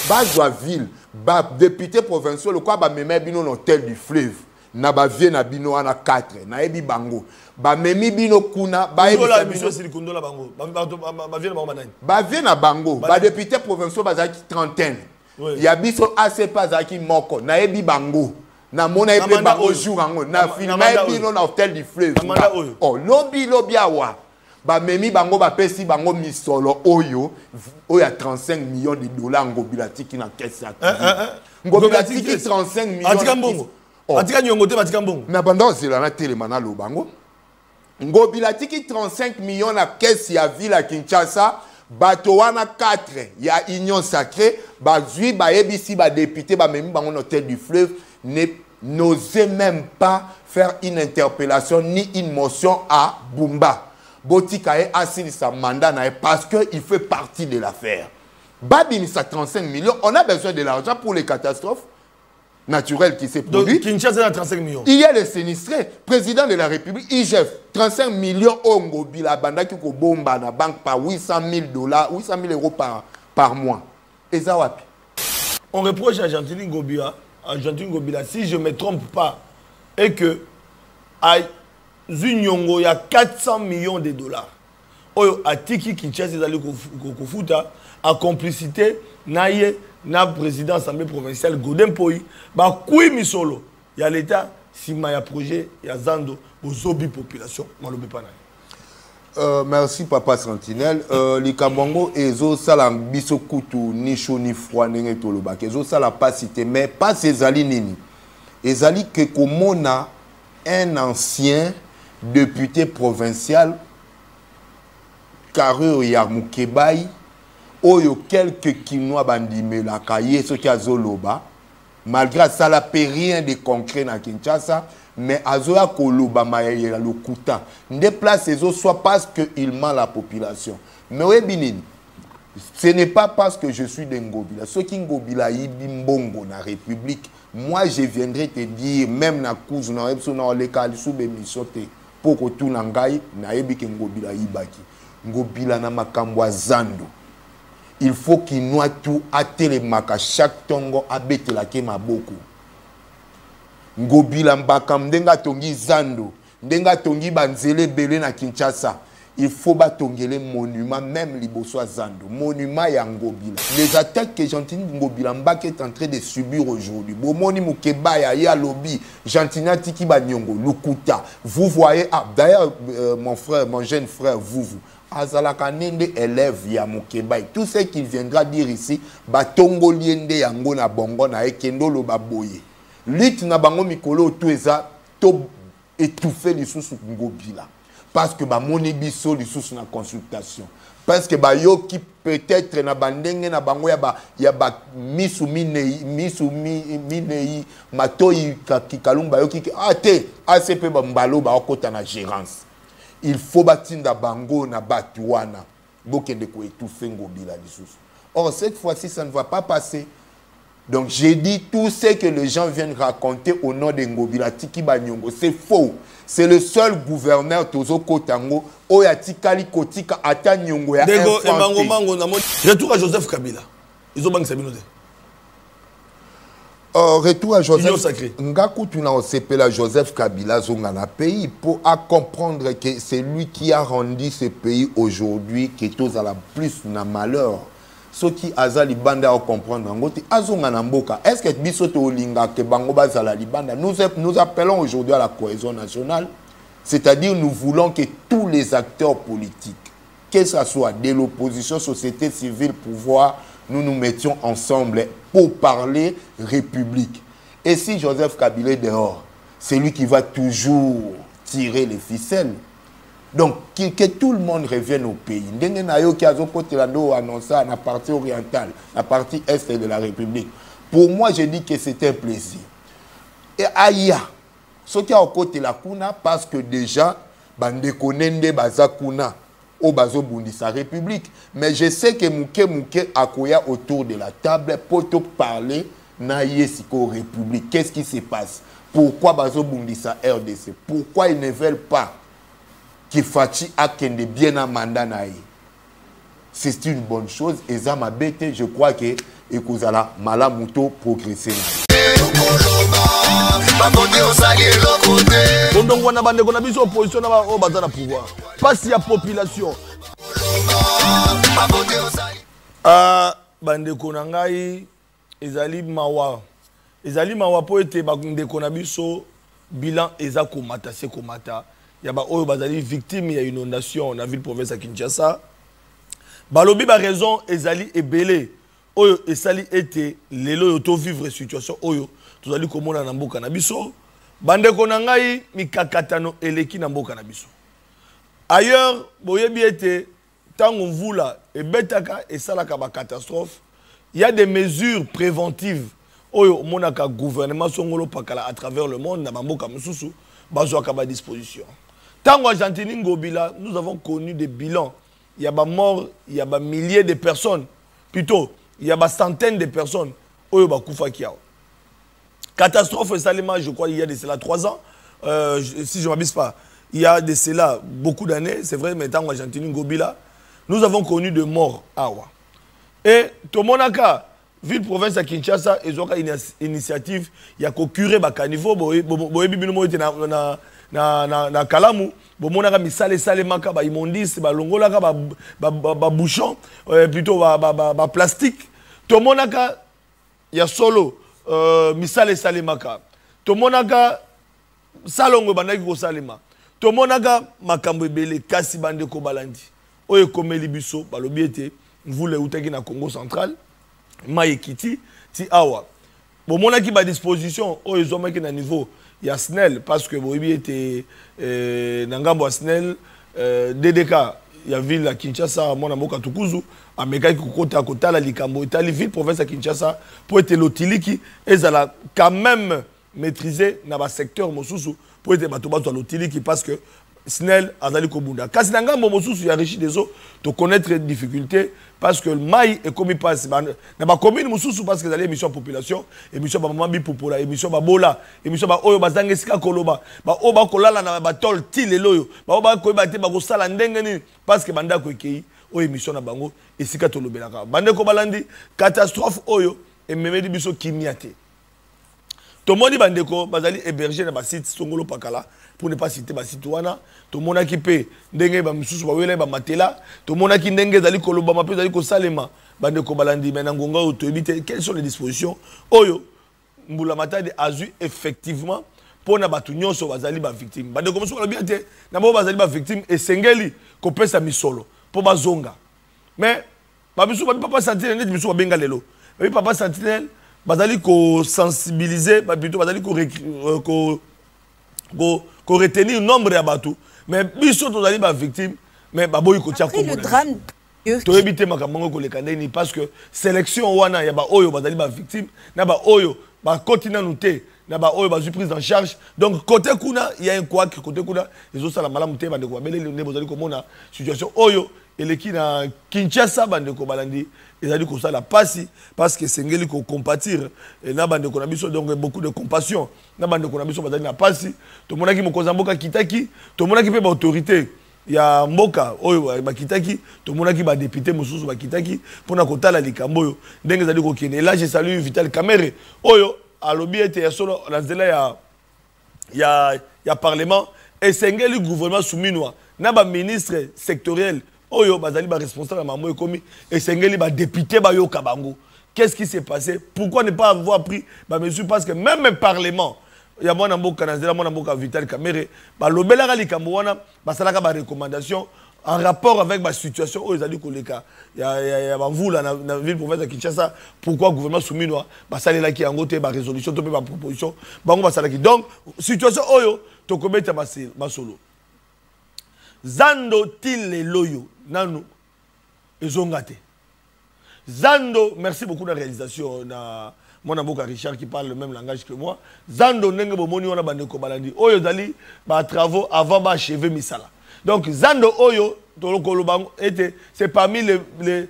Bazwa ville, député provincial, le quoi ba meme bino l'hôtel du fleuve. Na ba vie na bino ana 4, na ebi bango. Ba memi bino kuna, ba ebi la mission c'est Kundola bango. Ba vie na bango, ba député provincial bazaki trentaine. Ya biso assez pas zaki moko, na ebi bango. Na mona ebi bango jour ango, na filma bino na hôtel du fleuve. Oh, lobby awa. Ba memi bango ba pesi bango misolo oyo oya 35 millions de dollars ngobila tiki na caisse ya. Ngobila tiki 35 millions. Atika mbongo. Atika nyongo te atika mbongo. Na banda ozela na telemana lo bango. Ngobila tiki 35 millions na caisse ya ville à Kinshasa, bato wana 4 ya Union Sacrée, ba zui ba ebisi ba député ba memi bango hôtel du fleuve n'osait même pas faire une interpellation ni une motion à Bumba. Botikae assine sa mandat parce qu'il fait partie de l'affaire. Babim, ça 35 millions. On a besoin de l'argent pour les catastrophes naturelles qui se produisent. Donc, Kinshasa a 35 millions. Il y a les sinistrés. Président de la République, IGF, 35 millions Ongo Bila Banda qui bomba na banque par 800 000 dollars, 800 000 euros par mois. Et ça, wapi? On reproche à Argentine Ngobila, si je ne me trompe pas, et que Zunyongo, il y a 400 millions de dollars. Oyo atiki Kinshasa ezali kofuta a complicité naie na président assemblée provinciale Godin Poi ba kui misolo ya l'état sima ya projet ya Zando bozobi population malobe pana. Merci papa Sentinelle. Les Kabongo ezo sala biso kutu ni chaud ni froid ndenge toloba ezo sala pas cité mais pas ces ali nini. Ezali que komona un ancien député provincial Karur Yarmukebai oyo quelques Kinois bandime la kaye ce qui a zoloba malgré ça la rien de concret na Kinshasa mais azoya koloba maye le kuta ne place ezo soit parce que il ment la population mais oui binini ce n'est pas parce que je suis d'Ngobila ceux qui Ngobila yibimbongo na République moi je viendrai te dire même na couze na epso na le kalisu be misote pour que tout nangai na yebi ke Ngobila yibaki Ngobila na makambo Zando il faut qu'il noie tout atelemaka chaque tongo abetela ke maboko Ngobila mbakam ndenga tongi Zando ndenga tongi banzele belé na Kinshasa il faut batongele monument même liboso Zando monument ya Ngobila les attaques que Gentini Ngobila Mbaka est en train de subir aujourd'hui bomoni mukebaya ya lobby Gentina tiki banyongo lukuta vous voyez d'ailleurs mon jeune frère vous azalaka nende élève ya Mukebai tout ce qu'il viendra dire ici batongo liende yango na bongo na ekendo lo baboye lit na bango mikolo tout eza to étouffer lisusu Ngobila parce que ba moni biso lisusu na consultation parce que ba yo qui peut-être na bandenge na bango ya ba misu minei matoi kikalumba yo ki ate ACP ba mbalo ba okota na gérance il faut batinda bango na batuana bokende ko étouffer Ngobila lisusu. Or cette fois-ci ça ne va pas passer. Donc j'ai dit tout ce que les gens viennent raconter au nom de Ngobila tiki banyongo c'est faux. C'est le seul gouverneur Tozo Kotango oyatikali kotika ata nyongo ya retour à Joseph Kabila. Ils ont banque Sabinote. Retour à Joseph Ngakutu na osepela Joseph Kabila zonga na pays pour comprendre que c'est lui qui a rendu ce pays aujourd'hui que tous à la plus na malheur. Ce qui aza libanda à comprendre ngoti azonga na mboka. Est-ce que biso to linga ke bango bazala libanda nous appelons aujourd'hui à la cohésion nationale, c'est-à-dire nous voulons que tous les acteurs politiques, que ce soit de l'opposition, société civile, pouvoir, nous mettions ensemble pour parler République. Et si Joseph Kabila est dehors, c'est lui qui va toujours tirer les ficelles. Donc, que tout le monde revienne au pays. Ndenge na yo ki azokote la do annonce na partie orientale, la partie est de la République. Pour moi, je dis que c'est un plaisir. Et aïe, ce qui a au côté la kuna parce que déjà bande konende bazakuna au bazo bundi sa République. Mais je sais que Mouké akoya autour de la table pour te parler na yesiko République. Qu'est-ce qui se passe? Pourquoi bazo bundi sa RDC? Pourquoi ils ne veulent pas que Fachi akende bien à mandat naïe? c'est une bonne chose. Et ça m'a bêté, je crois que Ekozala Malamuto progresser. Donc on a bandé qu'on a mis opposition au bazar pouvoir. Pas si y a population. Bandé qu'on a ngai ezali mawa. Ezali mawa po ete bandé qu'on a biso bilan eza komata se komata. Ya ba oyo bazali victime ya inondation na ville province à Kinshasa. Balobi ba raison ezali ebele. Oyo esali ete lelo yo to vivre situation oyo tozali komona na mboka na biso. Bandeko na ngai mikakatano eleki na mboka na biso. Ailleurs boyebi ete tango mvula ebetaka esalaka ba catastrophe, il y a des mesures préventives oyo monaka gouvernement songolo pakala à travers le monde na mboka mususu bazwaka ba disposition. Tango Argentine Ngobila, nous avons connu des bilans. Il y a des morts, il y a des milliers de personnes. Plutôt, il y a des centaines de personnes. Oyo ba kufa kiao. Catastrophe Salima, je crois, il y a de cela 3 ans. Si je ne m'abuse pas, il y a de cela beaucoup d'années. C'est vrai, mais tant Argentine Ngobila, nous avons connu de morts. Et Tomonaka, ville-province à Kinshasa, ils ont une initiative. Il y a qu'au curé Bakanivo, na Kalamu, bomonaka misale sale maka ba immondice ba longolaka ba bouchon plutôt ba plastique. Tomonaka ya solo misale sale maka. Tomonaka salongo bandaki ko salema. Tomonaka makambo ebele kasi bande ko balandi. Oye komeli biso balobi ete mvule utaki na Congo central. Maïkiti ti awa. Bomonaki ba disposition oyo zomaki na niveau il y a SNEL parce que Boibi était Nangambo SNEL DDK il y a ville à Kinshasa mon amoka tukuzu ameka kokota kotala likambo itali ville province à Kinshasa pour être lotiliki ezala quand même maîtriser na ba secteur mosusu pour être bato bato lotiliki parce que SNEL azali kobunda kasi Nangambo mosusu ya richi des eaux to connaître les difficultés parce que le maï est comme il passe na ba commune mosusu parce que les émissions population émission ba maman bi popola émission ba bola émission ba oyo bazange sika koloba ba oba kolala na ba tol tileloyo ba oba ko ba te ba ko sala ndenge ni parce que banda ko ekei o émission na bango esika tolobelaka bande ko balandi catastrophe oyo et memedi biso kimiate to moni bande ko bazali héberger na ba site songolo pakala pour ne pas citer ba site wana to mona ki pe ndenge ba misusu ba wele ba matela to mona ki ndenge zali koloba ma pe zali ko salema bande ko balandi mena ngonga o to ebite quelles sont les dispositions oyo mbula matadi azu effectivement pour na batu nyonso bazali ba victime bande ko musu ba bien te na bo bazali ba victime esengeli ko pesa misolo pour bazonga mais ba misu ba papa sentinelle net misu ba benga lelo ba papa sentinelle bazali ko sensibiliser ba plutôt bazali ko retenir nombre ya bato mais biso tozali ba victime mais baboyi ko tia ko le drame to ebite makambo ko lekandeni parce que sélection wana ya ba oyo bazali ba victime na ba oyo ba continue nuté na ba oyo ba prise en charge donc côté kuna il y a un quoi côté kuna les autres la malamu te bande ko belé ne bozali ko mona situation oyo eleki na Kinshasa bande ko balandi ezali ko sala pasi parce que sengeli ko compatir na bande ko na biso donc beaucoup de compassion na bande ko na biso bazali na pasi to monaki mokonza mboka kitaki to monaki pe ba autorité ya mboka oyo ba kitaki to monaki ba député mususu ba kitaki pona kotala likambo oyo ndenge ezali ko kene là je salue Vital Kamerhe oyo alobi ete ya solo na nzela ya parlement et sengeli gouvernement souminwa na ba ministre sectoriel oyo bazali ba responsable mambo ekomi et sengeli ba député ba yoka bango. Qu'est-ce qui s'est passé? Pourquoi ne pas avoir pris ba mesure parce que même le parlement ya mwana mboka nazela mwana mboka Vital Kamerhe ba lobelaka likambo wana basalaka ba recommandation en rapport avec ma situation oyo ezali koleka ya bavula na ville province de Kinshasa. Pourquoi gouvernement souminwa basalelaki yango te ba résolution to pe ba proposition bango basalaki donc situation oyo to kobeta basolo Zando tile loyo nanu ezongate. Zando, merci beaucoup de la réalisation na mon amboka Richard qui parle le même langage que moi. Zando nenge bomoni wana bande ko balandi. Oyo dali ba travaux avant ba achever misala. Donc Zando oyo tolokolo bango était c'est parmi les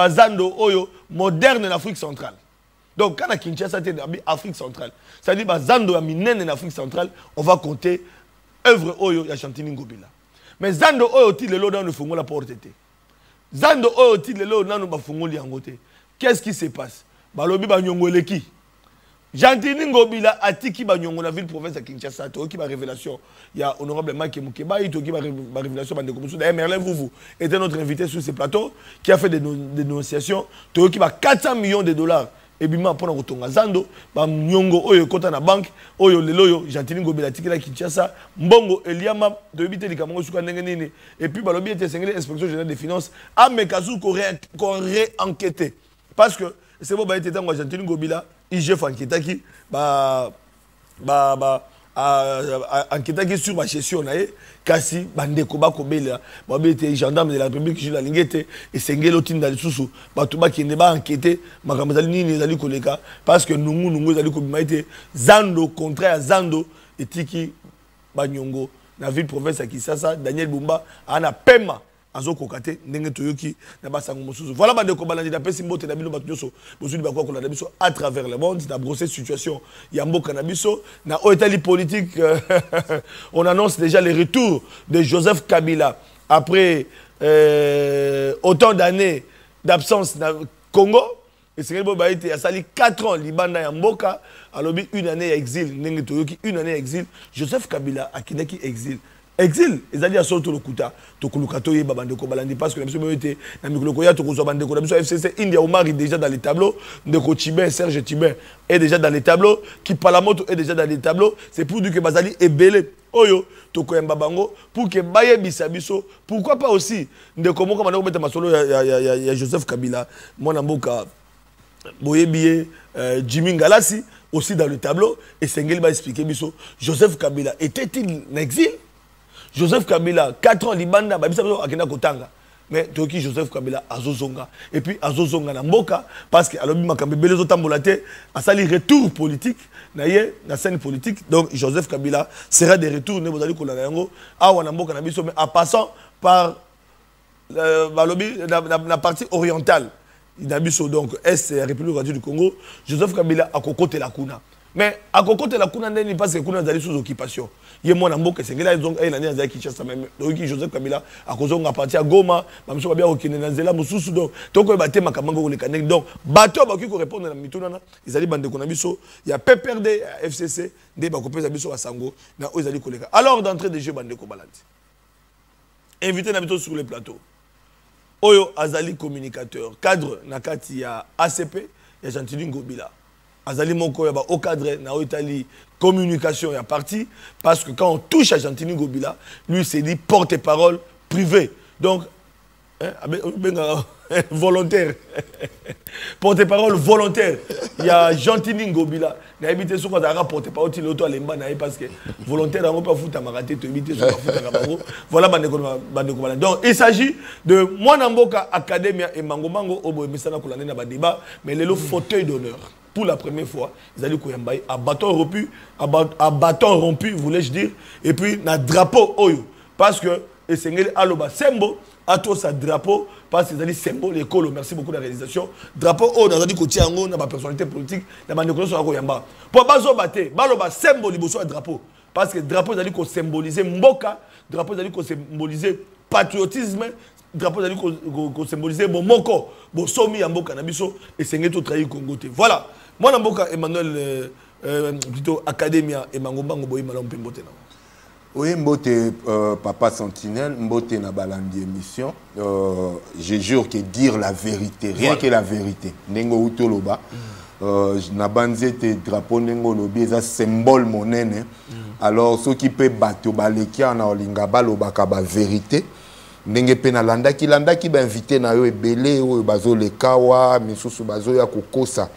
Zando oyo moderne en Afrique centrale. Donc quand à Kinshasa était en Afrique centrale, c'est-à-dire ba Zando a minene en Afrique centrale, on va compter œuvre oyo ya Chantini Ngobila. Mais Zando oyo ti lelo dans le fongo la porte était. Zando oyo tilelo nanu bafungoli yangote. Qu'est-ce qui se passe? Balobi ba nyongoleki. Gentili Ngobila atiki ba nyongo na ville province de Kinshasa to ki ba révélation. Il y a honorable Maki Mukeba to ki ba révélation bande comme ça. D'ailleurs Merlin vous était notre invité sur ce plateau qui a fait des dénonciations to ki ba 400 millions de dollars. Et bima pona kotonga Zando ba nyongo oyo kota na banque oyo lelo yo Gentili Ngobila atiki la Kinshasa mbongo Eliama to bité likamongo suka ndenge nini. Et puis balobi était sengeli inspection générale des finances a mekazu ko réenquêter parce que c'est bon, bah, il était dans Gentili Ngobila, IGF enquêtaki, enquêtaki sur ma gestion, kasi, bandeko bakobela, bah, était gendarme de la République, je la lingete, et sengelo tinda sous, bah, tout bas qui n'est pas enquêté, ma camarade ni zali koleka, parce que nous zali kobimaite, Zando, contraire à Zando, et tiki, banyongo, la ville province à Kisasa, Daniel Bumba, ana pema. Azo kokate ndenge toyoki na basango mosusu voilà bande ko balandi na pesi mbote na bino batuso bozuli bakwa ko la biso à travers le monde na brosser situation ya mboka na biso na otali politique on annonce déjà le retour de Joseph Kabila après autant d'années d'absence na Congo et c'est que baïté a sali 4 ans libanda ya mboka alobi une année à exil ndenge toyoki une année à exil Joseph Kabila akinaki exil exil ezali ya soto lokuta to kulukato ye babande ko balandi parce que la mission était na mikoloko ya to ko bande ko la mission FCC India Omar est déjà dans les tableaux de Kochibin Serge Tibin est déjà dans les tableaux qui Palamoto est déjà dans les tableaux c'est pour dire que bazali est belé oyo to ko yamba bango pour que baye bisabiso pourquoi pas aussi de comment comme on mettre masolo ya Joseph Kabila mwana mboka boyebié Jimmy Ngalasi aussi dans le tableau et Sengeli va expliquer biso Joseph Kabila était-il en exil? Joseph Kabila, 4 ans Libanda, Akena Kotanga. Mais Toki Joseph Kabila, Azozonga. Et puis Azozonga na Mboka, parce que alors Makambe Belezo Tambolate, a sali retour politique, naye, na scène politique. Donc Joseph Kabila sera de retour, ne vous allez Kolanayango, à Wanamboka Nabiso, mais en passant par la partie orientale. Nabiso, donc Est, République Radio du Congo, Joseph Kabila a cocoté la Kuna. Mais à côté de la Kuna, il passe que Kuna est sous occupation. Il y a mon amour que c'est que là, ils ont une année qui chasse même. Donc, Joseph Kabila, à cause de partir à Goma, je suis bien au Kinenzela, Moussou, donc, tant que bateau, ma camango, les canets. Donc, bateau, qui répond à la mitona, ils allaient bande Konabiso, il y a PPRD, FCC, des Bakopé Zabiso à Sango, ils allaient coller. Alors, d'entrée des jeux, bande Kobalandi. Invité Nabito sur le plateau. Oyo Azali communicateur, cadre, Nakati, il y a ACP, il y a Gentili Ngobila. Azali Moko, il y a au cadre, na Italie, communication, il y a parti, parce que quand on touche à Gentili Ngobila, lui, c'est dit porte-parole privé. Donc, volontaire. Porte-parole volontaire. Il y a Gentili Ngobila. Il y a habité sur quoi porte-parole, il y a parce que volontaire, on ne peut pas foutre à maraté, tu habites sur voilà, donc, il s'agit de Mwanamboka Academia et Mango Mango, au Messana Kolane na débat, mais le fauteuil d'honneur. Pour la première fois, ils allaient koyambaye à bâton rompu, voulais-je dire, et puis na drapeau oyo, parce que et sengeli aloba sembo à tout sa drapeau parce qu'ils allaient symbole école. Merci beaucoup de la réalisation. Drapeau oyo dans dit côté ango na ba personnalité politique, na ba ndeko so koyamba. Pour bazo baté, baloba symbole liboso à drapeau parce que drapeau allait ko symboliser mboka, drapeau allait ko symboliser patriotisme. Drapeau allait ko symboliser bon moko, bon somi ya mboka na biso et sengeli to trahir Congo te. Voilà. Moi, Namboka Emmanuel, plutôt Academia et Mangobango Boy Malom Pembote. Oui, Mbote, Papa Sentinelle, Mbote na balandi émission. Je jure que dire la vérité, rien que la vérité. Nengo Utoloba, na banzete drapeau Nengo Lobi, c'est symbole monene. Alors, ceux qui peuvent battre Balekia na Olinga Baloba Kaba vérité. Ndenge pena landa ki ba invité na yo ebele o bazo le kawa misusu bazo ya kokosa.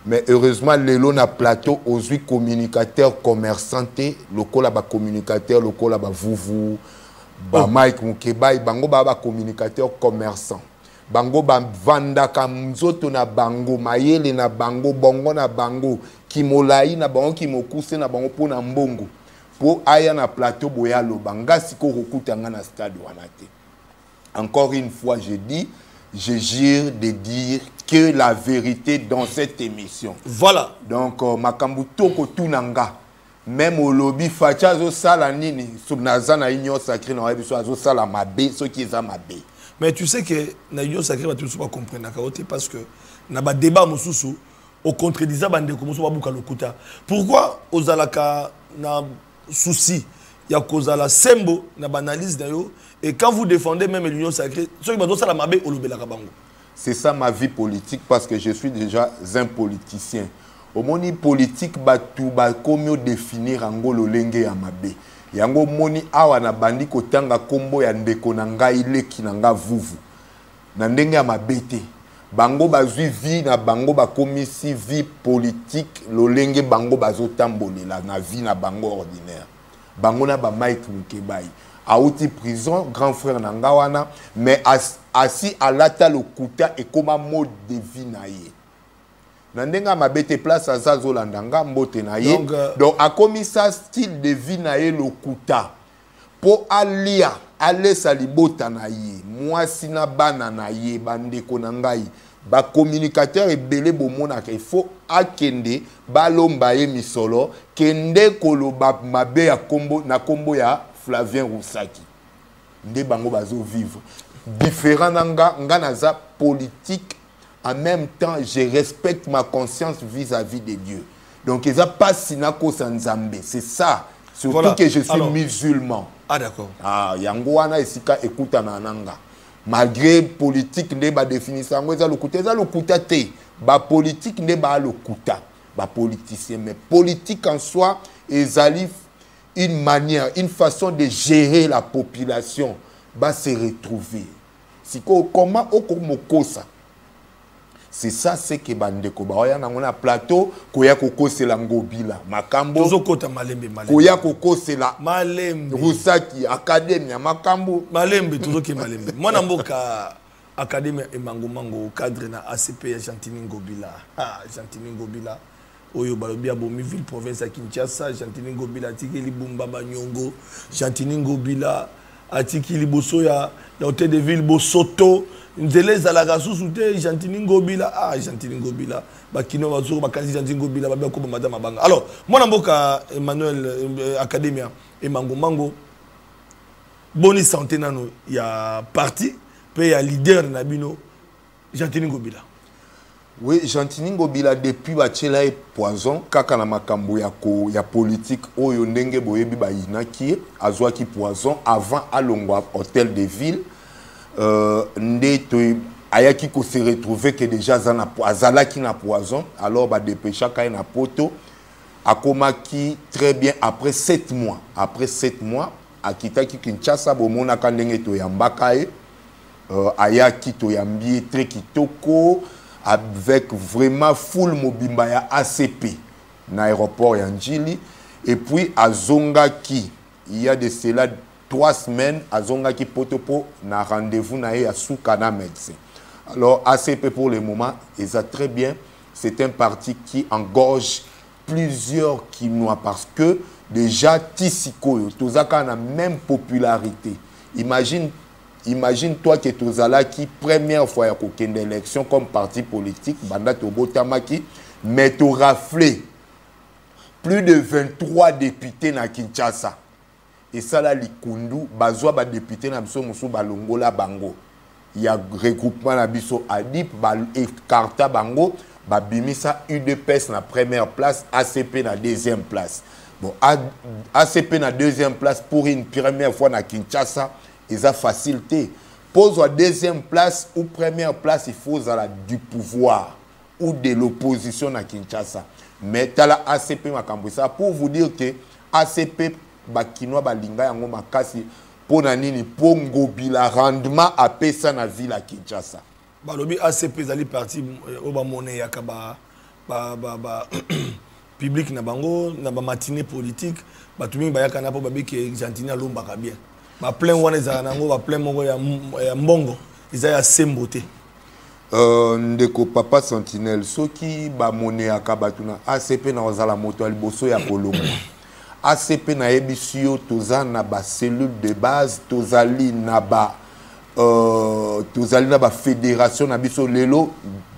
Mais heureusement, les na plateau aux 8 communicateurs commerçants, local ba communicateur, local ba vuvu, ba Mike Mukeba, bango ba communicateur commerçant. Bango ba vanda kamzoto na bango, mayele na bango, bongo na bango, kimolai na bango, kimokuse na bango po na mbongo. Po aya na plateau boyalo banga siko rokutanga na stade wanate. Encore une fois, je dis, je jure de dire que la vérité dans cette émission. Voilà. Donc, Makambuto Kotunanga, même au lobby, Facha zo sala nini, subnaza na union sacrée na webiso azo sala mabe, ce qui est mabe. Mais tu sais que na union sacrée va toujours pas comprendre parce que na ba débat mosusu au contredisant bande comme ça babuka lokuta. Pourquoi ozalaka na souci ya kozala sembo na banalise na yo et quand vous défendez même l'union sacrée ceux qui bazo sala mabe olobelaka bango. C'est ça ma vie politique parce que je suis déjà un politicien. Au moni politique batu ba komyo définir angolo lenge ya mabe. Yango moni awa na bandi kotanga kombo ya ndeko na ngai leki na nga vuvu na ndenge ya mabete bango bazwi vie na bango bakomisi vie politique lolenge bango bazotambolela na vie na bango ordinaire bango na ba Mike Mukebai auti prison grand frère na nga wana mais assis à lata lokuta et comme mode de vie na ye Nandenga mabete place à Zazolandanga mbote na ye. Donc a commis ça style de vie na ye lokuta. Po alia ale salibota na ye. Moi sina bana na ye bande konangai. Ba communicateur et belé bomona il faut akende balomba ye misolo kende koloba mabe ya kombo na kombo ya Flavien Roussaki. Nde bango bazo vivre. Différent nanga naza politique. En même temps, je respecte ma conscience vis-à-vis de Dieu. Donc, ils n'ont pas sinako sanzambe. C'est ça. Surtout voilà. Que je suis musulman. Ah, d'accord. Ah, yangoana esika ekuta nananga. Malgré politique, ne ba définissant, ça le kuta te. Ba politique ne ba le kuta. Ba politicien. Mais politique en soi, ils allient une manière, une façon de gérer la population. Ba se retrouver. Si comment okomoko ça? C'est ça, c'est que bandeko baoya na ngona plateau koya koko c'est la ngobila makambo tozo kota malembe koya koko c'est la malembe Roussaki académie makambo malembe tozo ke malembe mwana mboka académie emango cadre na ACP ya Gentini Ngobila Gentini Ngobila oyo balobi ya bomi ville province ya Kinshasa Gentini Ngobila tikeli bumba banyongo Gentini Ngobila atikili boso ya hôtel de ville Bosoto nzele zalaka susu te Gentini Ngobila Gentini Ngobila bakino bazoko bakanzi Gentini Ngobila babia ko madame mabanga. Alors mwana mboka Emmanuel Academia emango boni santé nano ya parti pe ya leader na bino Gentini Ngobila. Oui, Gentini Ngobila depuis bachela et poison kaka na makambo ya politique oyo ndenge boyebi ba inaki azwaki poison avant alongwa hôtel de ville. Ayaki ko se retrouver que déjà azalaki na poison alors ba dépêcha kay na poto akomaki très bien après 7 mois akitaki Kinshasa bomona kandenge to yambaka ayaki to yambi très kitoko avec vraiment full mobimba ya ACP na aéroport ya Njili et puis azongaki il y a de cela 3 semaines, Azonga qui potopo na rendez-vous na ya Soukana médecin. Alors ACP pour le moment, ils ont très bien. C'est un parti qui engorge plusieurs Kinois parce que déjà Tissiko, Tozaka a la même popularité. Imagine toi que Tozala qui première fois ya kokende élection comme parti politique, Banda Tobo Tamaki, mais tu raflé plus de 23 députés na Kinshasa. Et ça là likundu bazwa ba député na biso musu balongola bango il y a regroupement na biso adip ba écarta bango ba bimisa UDPS na première place ACP na deuxième place bon ACP na deuxième place pour une première fois na Kinshasa ils a facilité pose à deuxième place ou première place il faut la du pouvoir ou de l'opposition na Kinshasa mais tala ACP makambo ça pour vous dire que ACP bakinois balinga yango makasi pona nini Ngobila rendement à pesa na ville à Kinshasa balobi ACP zali parti oba monnaie yakaba public na bango na ba matinée politique batumi bayaka na po babiki Gentini alombaka bien ba plein wana za nango ba plein moko ya mbongo izaya sembote ndeko papa Sentinelle soki ba monnaie yakaba tuna ACP na ozala moto aliboso ya kolombo ACP na ebisio toza na ba cellule de base tozali na ba fédération na biso lelo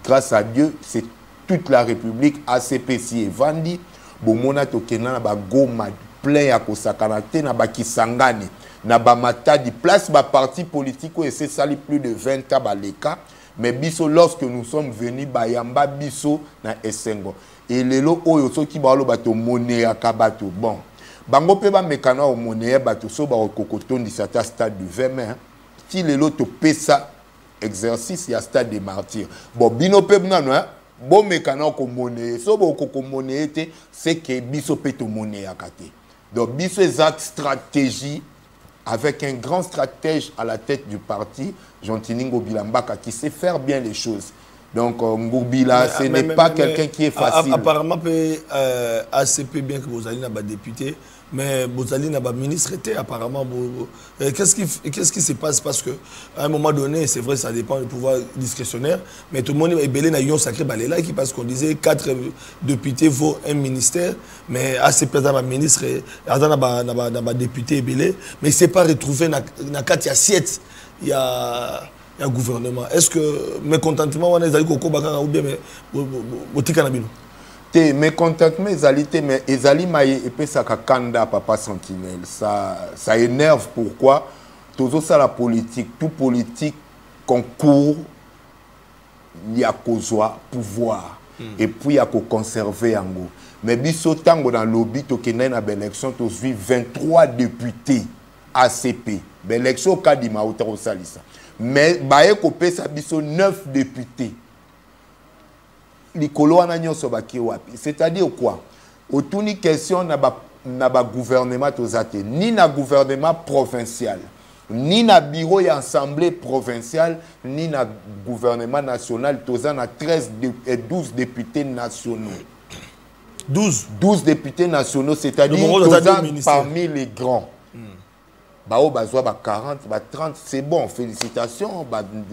grâce à Dieu c'est toute la République ACP si evandi bomona tokena na ba Goma plein ya kosakana te na bakisangani na bamatadi place ba parti politique et c'est ça plus de 20 ans baleka mais biso lorsque nous sommes venus bayamba biso na Essengo et lelo oyo soki ba lo bato monnaie akabato bon bango pe ba mekana o monnaie bato so ba kokotondi sata stade du 20 mai ti lelo to pesa exercice ya stade des martyrs bon bino pe nano bon mekana ko monnaie so ba ko monnaie te c'est que biso pe to monnaie akate donc biso exact stratégie avec un grand stratège à la tête du parti, Jean-Tini Ngobila Mbaka, qui sait faire bien les choses. Donc, Ngobila, ce n'est pas quelqu'un qui est facile. Apparemment, ACP, bien que vous allez n'a pas député, mais vous allez n'a pas ministre, apparemment. Qu'est-ce qui se passe? Parce qu'à un moment donné, c'est vrai, ça dépend du pouvoir discrétionnaire, mais tout le monde est belé dans un sacré balai là, parce qu'on disait 4 députés vaut un ministère, mais ACP dans un ministre, dans un député est belé, mais il ne s'est pas retrouvé dans 4 assiettes. Il y a un gouvernement. Est-ce que mécontentement, on est allé au Kobaka ou bien au Tikanabino? Mécontentement, mais Ezali Maye et puis ça kanda papa sentinelle. Ça énerve. Pourquoi? Tout ça la politique, tout politique concourt, il y a qu'au pouvoir et puis il y a qu'au conserver en gros. Mais biso tango dans lobby to kenen na élection to suit 23 députés ACP. L'élection au cas d'Ima au salisa. Mais baye kopé sa biso 9 députés. C'est-à-dire quoi? Autour de question n'a pas gouvernement ni na gouvernement provincial, ni na bureau et assemblée provinciale, ni na gouvernement national. Tous a 13 et 12 députés nationaux. 12 députés nationaux, c'est-à-dire parmi les grands. Bao bazwa ba 40, ba 30, c'est bon, félicitations.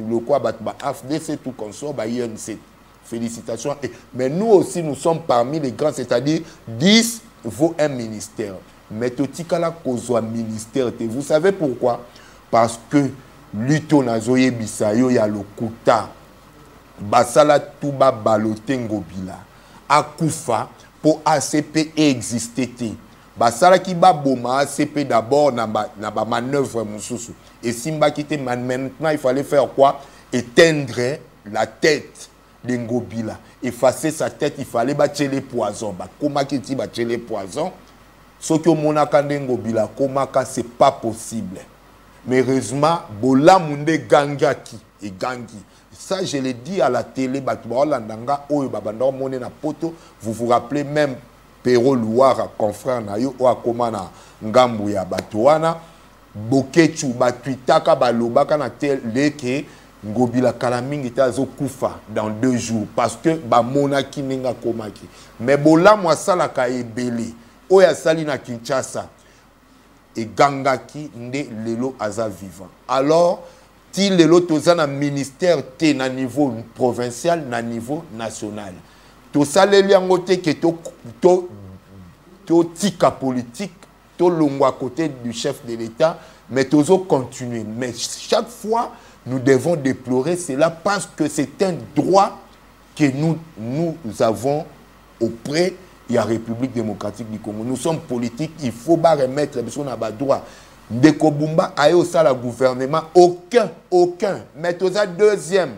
Le quoi ba AFDC tout consort, ba INC. Félicitations. Mais nous aussi, nous sommes parmi les grands, c'est-à-dire 10 vaut un ministère. Mais Totikala kozwa ministère. Vous savez pourquoi? Parce que Luto Nazoye Bisayo ya lokuta. Basala Touba Balote Ngobila. Akufa pour ACP exister. Basala ki ba boma ACP d'abord na ba manœuvre moussoussou. Et Simba kite maintenant il fallait faire quoi? Éteindre la tête de Ngobila. Effacer sa tête, il fallait battre les poisons. Comment qu'il battre les poisons? Ce que monaka de Ngobila, comment c'est pas possible. Mais heureusement, bola munde gangaki et gangi. Ça je l'ai dit à la télé, Batoualandanga, Oyo Babandor Moné na poto. Vous vous rappelez même Pero Louara, confrère Nayo, Oakomana Ngambouya Batouana, Bokechu, Batuitaka, Balobaka na télé que Ngobila Kalamingi tazo kufa dans 2 jours parce que ba monaki ninga komaki. Mais bola moi sala ka ebele. Oya sali na Kinshasa et gangaki nde lelo aza vivant. Alors ti lelo toza na ministère te na niveau provincial na niveau national. To saleli angote ke to tika politique to longwa à côté du chef de l'État mais tozo continuer. Mais chaque fois nous devons déplorer cela parce que c'est un droit que nous avons auprès de la République démocratique du Congo. Nous sommes politiques, il faut pas remettre les droits. Ndeko Bumba a eu au sein du gouvernement, aucun. Mais tout ça deuxième,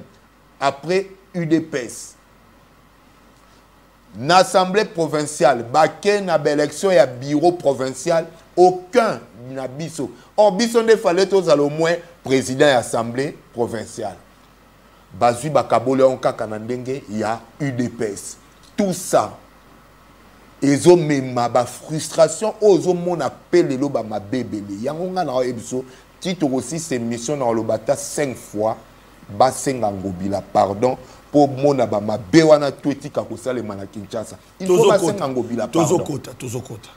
après UDPS. L'Assemblée provinciale, baké na élection et bureau provincial, aucun n'a biso. Or, biso ne fallait tous au moins président de l'Assemblée provinciale. Bazui Bakabole Onka Kanandenge, il y a UDPS. Tout ça. Ils ont même ma frustration, ils ont mon appel de l'oba ma bébé. Yangonga na ebiso, titre aussi ces missions dans le bata 5 fois, Basengangobila, pardon, pour mon abama bewana tueti kakosale manakinchasa. Il faut Basengangobila, pardon. Tozokota.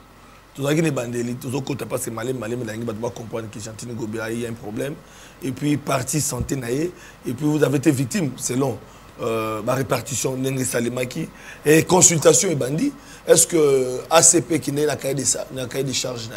Les bandeli, parce que malé, comprendre que Jean-Tini Ngobila, il y a un problème. Et puis, partie santé, et puis vous avez été victime, selon la répartition Nenge Salemaki et consultation et bandit. Est-ce que ACP qui n'est la cahier de charge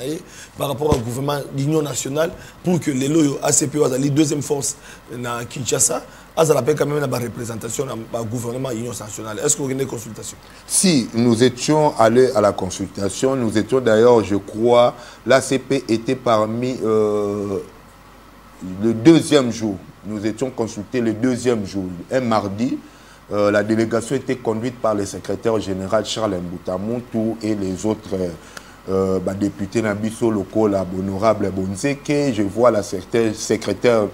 par rapport au gouvernement d'Union nationale pour que les loyaux ACP soit la deuxième force na Kinshasa, ça appelle quand même la représentation du gouvernement d'Union nationale. Est-ce que vous avez des consultations? Si, nous étions allés à la consultation. Nous étions d'ailleurs, je crois, l'ACP était parmi le deuxième jour. Nous étions consultés le deuxième jour, un mardi. La délégation était conduite par le secrétaire général Charles Mbutamuntu et les autres députés Nabiso locaux, l'honorable Bonzeke. Je vois la secrétaire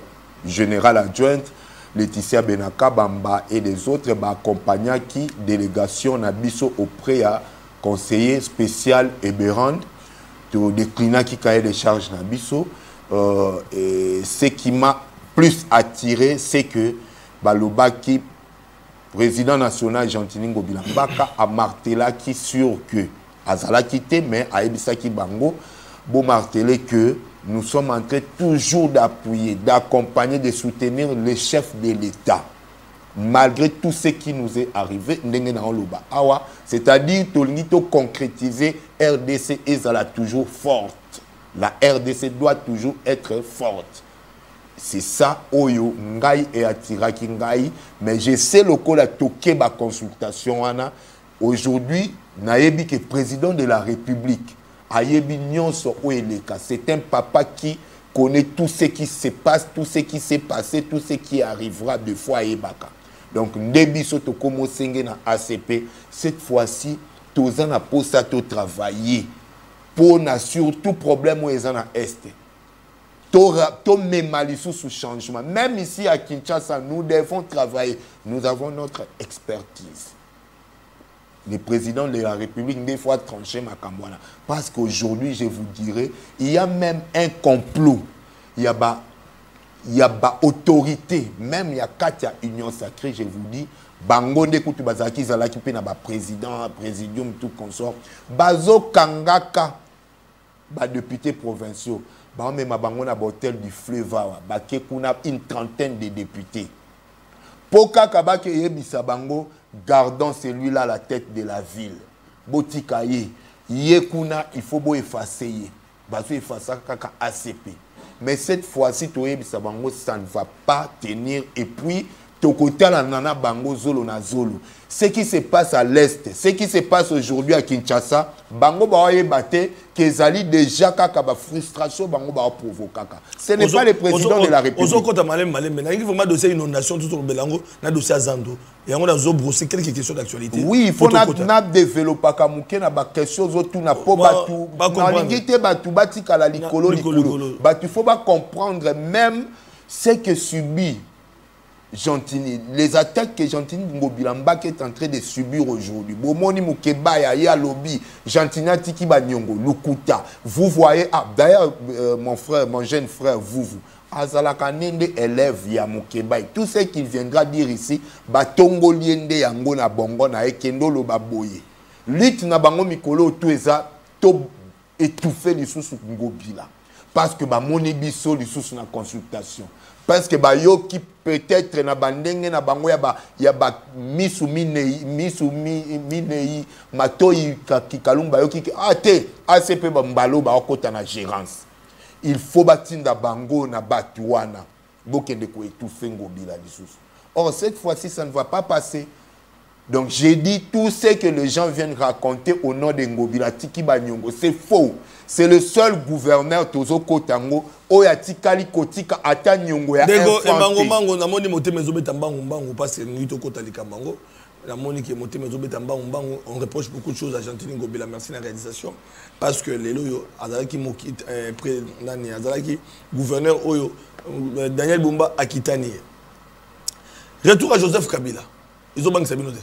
générale adjointe, Laetitia Benaka Bamba et les autres accompagnant qui délégation Nabiso auprès à conseiller spécial Eberand, déclinant qui cahier des charges Nabiso. Et ce qui m'a plus attiré, c'est que Baloba qui président national Gentini Ngobila Mbaka a martelé qui sur que Azala quitté mais a Ebisaki Bango bon martelé que nous sommes en train toujours d'appuyer, d'accompagner, de soutenir le chef de l'État malgré tout ce qui nous est arrivé. C'est-à-dire que concrétiser RDC est toujours forte. La RDC doit toujours être forte. C'est ça, Oyo, Ngai et Atiraki Ngai. Mais je sais le coup la toqué ma consultation. Aujourd'hui, Nayebi qui est président de la République, Ayebi Nyonso Oeleka, c'est un papa qui connaît tout ce qui se passe, tout ce qui s'est passé, tout ce qui arrivera de fois à Ebaka. Donc, Ndebi Sotokomo Senge na ACP, cette fois-ci, tous en a posé à travailler pour surtout problème où ils en a est. Tout même sous changement. Même ici à Kinshasa, nous devons travailler. Nous avons notre expertise. Le président de la République, des fois, tranché ma Kambouana. Parce qu'aujourd'hui, je vous dirais, il y a même un complot. Il y a autorité. Même il y a Katia Union Sacrée, je vous dis. Bangonde Koutou Bazaki Zalaki Pena président, présidium, tout consort. Bazo Kangaka, député provinciaux. Même à Bango, hôtel du Fleuve, on a une trentaine de députés. Poka Kabake Yebisa Bango, gardons celui-là à la tête de la ville. Botikaye, Yekuna, il faut effacer. Bazo effacer kaka ACP. Mais cette fois-ci, Yebisa Bango, ça ne va pas tenir. Et puis, Tokota la nana Bango Zolo na Zolo. Ce qui se passe à l'Est, ce qui se passe aujourd'hui à Kinshasa, Bango Baoye Bate, Kezali déjà kaka ba frustration, Bango Bao provoquer. Ce n'est pas le président de la République. Ozo kota malem malem, mais il faut mal dossier inondation tout au Belango, na dossier à Zando. Et on a brosser quelques questions d'actualité. Oui, il faut na développer kamuke na ba questions autour na po batu. Na lingité batu bati kala likolo likolo. Batu faut pas comprendre même ce que subit Gentini, les attaques que Gentini Ngobilamba est en train de subir aujourd'hui. Bomoni Mukebaya, ya lobby, Gentini Tiki Banyongo, Lukuta. Vous voyez, d'ailleurs, mon frère, mon jeune frère, vous. Azalaka nende élève ya Mukebaya. Tout ce qu'il viendra dire ici, Batongo liende yango na bongo na ekendo lo baboye. Lit na bango mikolo tout eza to étouffer les sous Ngobila. Parce que moni biso les sous na consultation. Parce que yo qui peut-être na bandenge na bango ya ba misu minei matoi ki kalumba yo ki te ACP mbalo ba okota na gérance. Il faut batinda bango na batuana bokende ko étouffer Ngobila lisusu. Or cette fois-ci ça ne va pas passer. Donc j'ai dit tout ce que les gens viennent raconter au nom de Ngobila Tiki Banyongo, c'est faux. C'est le seul gouverneur Tozo Kotango Oyatikali Kotika Ata Nyongo ya infanté. Bango bango na moni moté mezobeta bango bango parce que nuito kotalika bango. La moni qui moté mezobeta bango bango, on reproche beaucoup de choses à Gentini Ngobila, merci la réalisation parce que les loyo azalaki mokit nani azalaki gouverneur Oyo Daniel Bumba Akitani. Retour à Joseph Kabila. Ils ont banque Sabinote.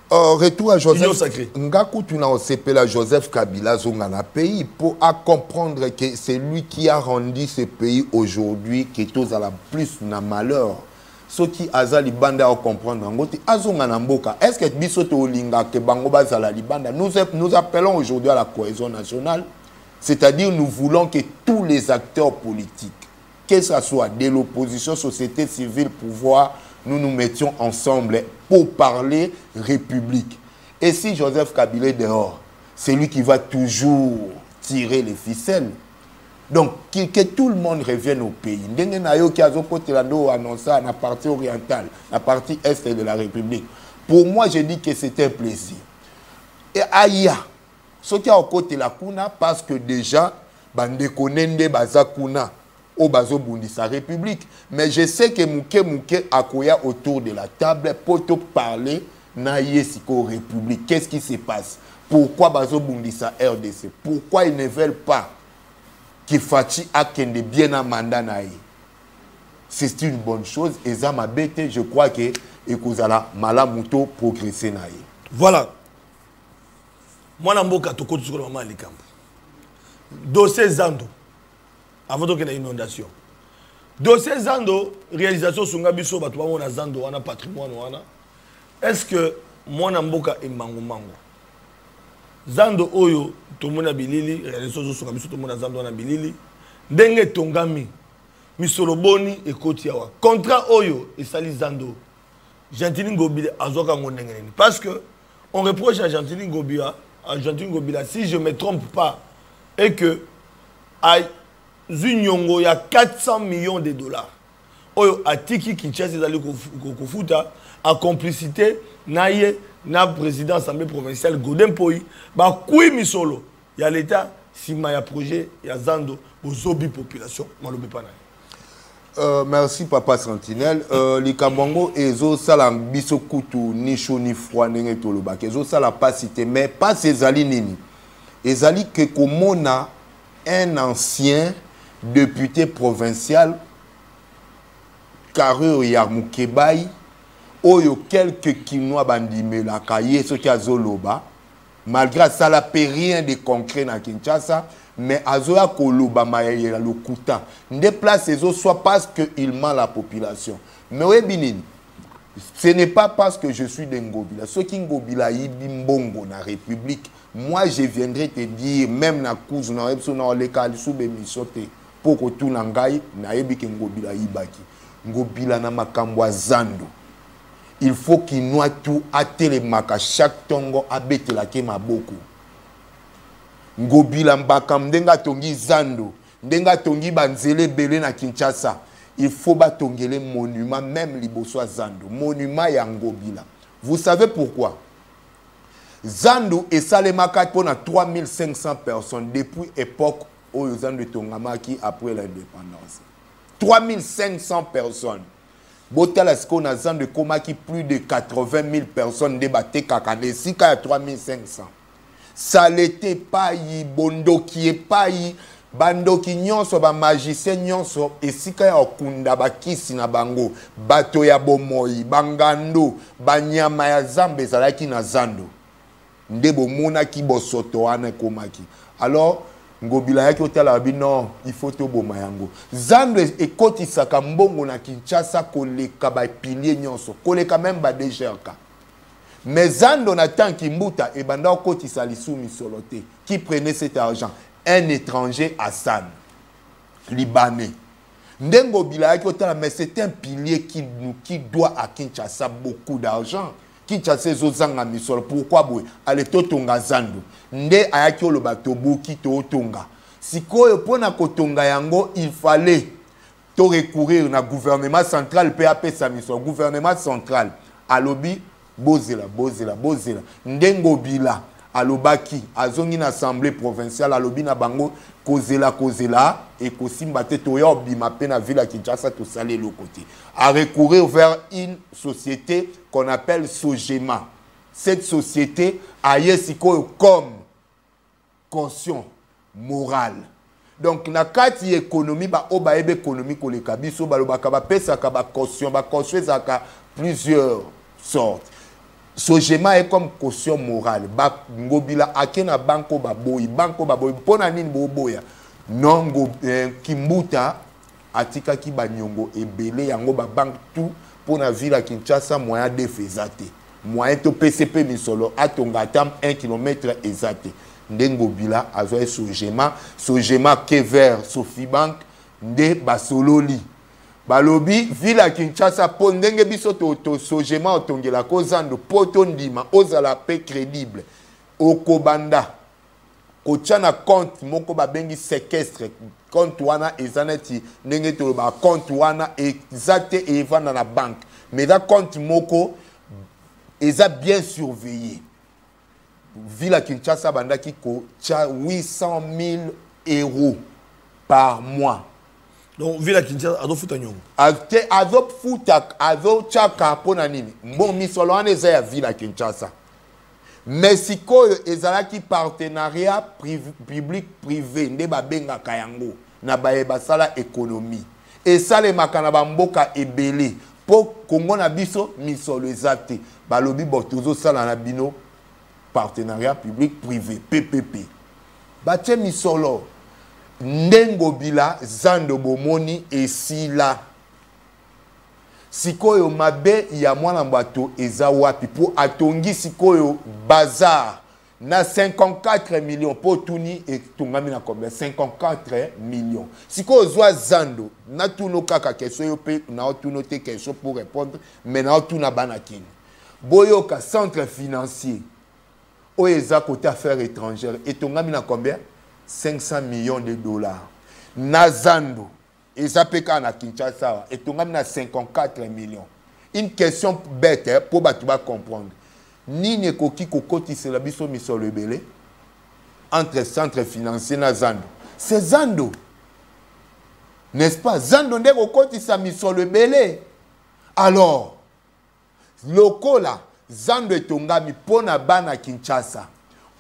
Retour à Joseph Ngakou, tu n'as pas Joseph Kabila Zongana pays pour comprendre que c'est lui qui a rendu ce pays aujourd'hui qui est à la plus na malheur. Ce qui azali banda à comprendre ngoti azongana mboka. Est-ce que bisoto olinga que bango bazala libanda nous appelons aujourd'hui à la cohésion nationale, c'est-à-dire nous voulons que tous les acteurs politiques, que ce soit de l'opposition, société civile, pouvoir, nous nous mettions ensemble pour parler République. Et si Joseph Kabila est dehors, c'est lui qui va toujours tirer les ficelles. Donc, que tout le monde revienne au pays. Ndenge na yo ki azokote la do annonce na partie orientale, la partie est de la République. Pour moi, je dis que c'est un plaisir. Et Aya, ce qui a au côté la Kuna, parce que déjà, bande konende baza Kuna, au bazo bundi sa République. Mais je sais que Mouké akoya autour de la table pour te parler na yesiko République. Qu'est-ce qui se passe? Pourquoi bazo bundi sa RDC? Pourquoi ils ne veulent pas que Fachi akende bien à mandat naïe? C'est une bonne chose. Et ça m'a bêté, je crois que Ekozala Malamuto progresser naïe. Voilà. Moi, je suis un maman Likambo. Dossier Zando. Avant qu'il y ait une inondation. Dossier Zando, réalisation sur Ngabiso, on a Zando, on a patrimoine. Est-ce que moi, je suis un mango? Zando Oyo, tout le monde a bilili, réalisation sur Ngabiso, tout le monde a Zando, on a bilili. Denge Tongami, Misoloboni et Kotiawa. Contrat Oyo et Sali Zando. Gentili Ngobila, Azoka Ngonengeni. Parce que on reproche à Gentili Ngobila, si je ne me trompe pas, et que à Zunyongo, il y a 400 millions de dollars. À Tiki Kinshasa, à complicité, naie, na président de l'Assemblée provinciale, Godem Poyi, bah, Koui Misolo, il y a l'État, si il y a un projet, il y a Zando, aux obi population, merci Papa Sentinelle. Les Kabongo ezo salang biso kutu ni chaud ni froid nenge toloba. Ezo sala pas cité mais pas ces ali nini. Ezali que comme a un ancien député provincial Karur Yarmoukebaï oyo quelques Kinois bandime la kaye ce qui a zoloba malgré ça la rien de concret na Kinshasa. Mais Azoya Koloba Maïla le Kouta. Déplace les autres, soit parce qu'il ment la population. Mais oui, Binin, ce n'est pas parce que je suis d'Ngobila. Ceux qui Ngobila Ibimbongo na République, moi je viendrai te dire, même na cause na Epsona Oleka sous Bemisote, pour que tout n'angaye, na Ebik Ngobila Ibaki. Ngobila na Makambwa Zando. Il faut qu'il noie tout à télémaka. Chaque tongo abete la kema beaucoup. Ngobila mbakam ndenga tongi Zando, ndenga tongi banzele belé na Kinshasa. Il faut batongele monument même liboso Zando, monument ya Ngobila. Vous savez pourquoi? Zando et Salemaka pour 3500 personnes depuis époque où Zando tongamaki après l'indépendance. 3500 personnes. Botala qu'on a Zando komaki plus de 80 000 personnes débatté kakane si ka 3500. Ça l'était pas y bondo qui est pas y bando qui nyonso ba magicien nyonso et si ka okunda ba kisi na bango bato ya bomoi bangando banyama ya zambe zalaki na Zando ndebo mona ki bosoto wana komaki. Alors Ngobila yaki otala bino il faut to boma yango Zando ekotisaka mbongo na Kinshasa koleka ba pilier nyonso koleka même ba DGRK. Mais Zando Nathan Kimbuta et Banda Koti Salisou Misolote qui prenait cet argent. Un étranger Hassan, Libanais. Ndengo Bila, mais c'est un pilier qui doit à Kinshasa beaucoup d'argent. Kinshasa Zozanga Misolo. Pourquoi boy? Allez Totonga Zando. Nde Ayakio le bateau qui Totonga. Si ko pona Kotonga Yango, il fallait to recourir na gouvernement central PAP Samiso. Gouvernement central. À lobby. Bozela. Ndengo Bila, alobaki, azongi na assemblée provinciale, alobi na bango, kozela, et kosimba te toya bima pe na ville à Kinshasa, tout salé le côté. A recourir vers une société qu'on appelle Sogema. Cette société a yesiko comme caution morale. Donc, na kati économie, ba oba ebe économie ko le kabiso, ba loba kaba pesa kaba caution, ba caution zaka plusieurs sortes. Sogema est comme caution morale. Ngobila akena banko baboyi pona nini boboya. Non Kimbuta atika ki banyongo ebele yango ba bank tout pona ville à Kinshasa moyen de faisate. Moyen to PCP misolo atonga tam 1 km exact. Ngobila azoe Sogema ke vers Sofibank nde basololi. Balobi, ville à Kinshasa, pondenge biso to sojema otongela ko zando poto ndima ozala pe crédible. Okobanda. Kochana compte moko babengi séquestre compte wana ezaneti ndenge to ba compte wana exacte et vanda na banque. Mais da compte moko eza bien surveillé. Ville à Kinshasa banda ki ko cha 800 000 euros par mois. Donc, ville à Kinshasa, ado futa nyongo. Ado futa, ado chaka pona nini. Bon, misolo ane za ya ville à Kinshasa. Mais si ko ezalaki partenariat public-privé, nde babenga kayango, na bae basala économie. Et ça, les makana bamboka ebele. Po Congo na biso, misolo ezate. Balobi botozo sala na bino, partenariat public-privé, PPP. Bache misolo. Ndengo bila zando bomoni esila sikoyo mabe ya mwana mbato eza wapi po atongi sikoyo bazar na 54 millions po tuni etungami na combien 54 millions sikoyo zwa zando na tuno kaka question yo pe na tuno te question pour répondre mais na tuna banakini boyoka centre financier o eza côté affaires étrangères etungami na combien 500 millions de dollars. Nazando, et ça peut être à Kinshasa, et tout le monde a 54 millions. Une question bête pour comprendre. Ni ne koki kokoti c'est la biso miso le belé entre centre financier na Zando. C'est Zando. N'est-ce pas? Zando ne kokoti sa miso le belé. Alors, loko là, Zando etongami pona bana Kinshasa.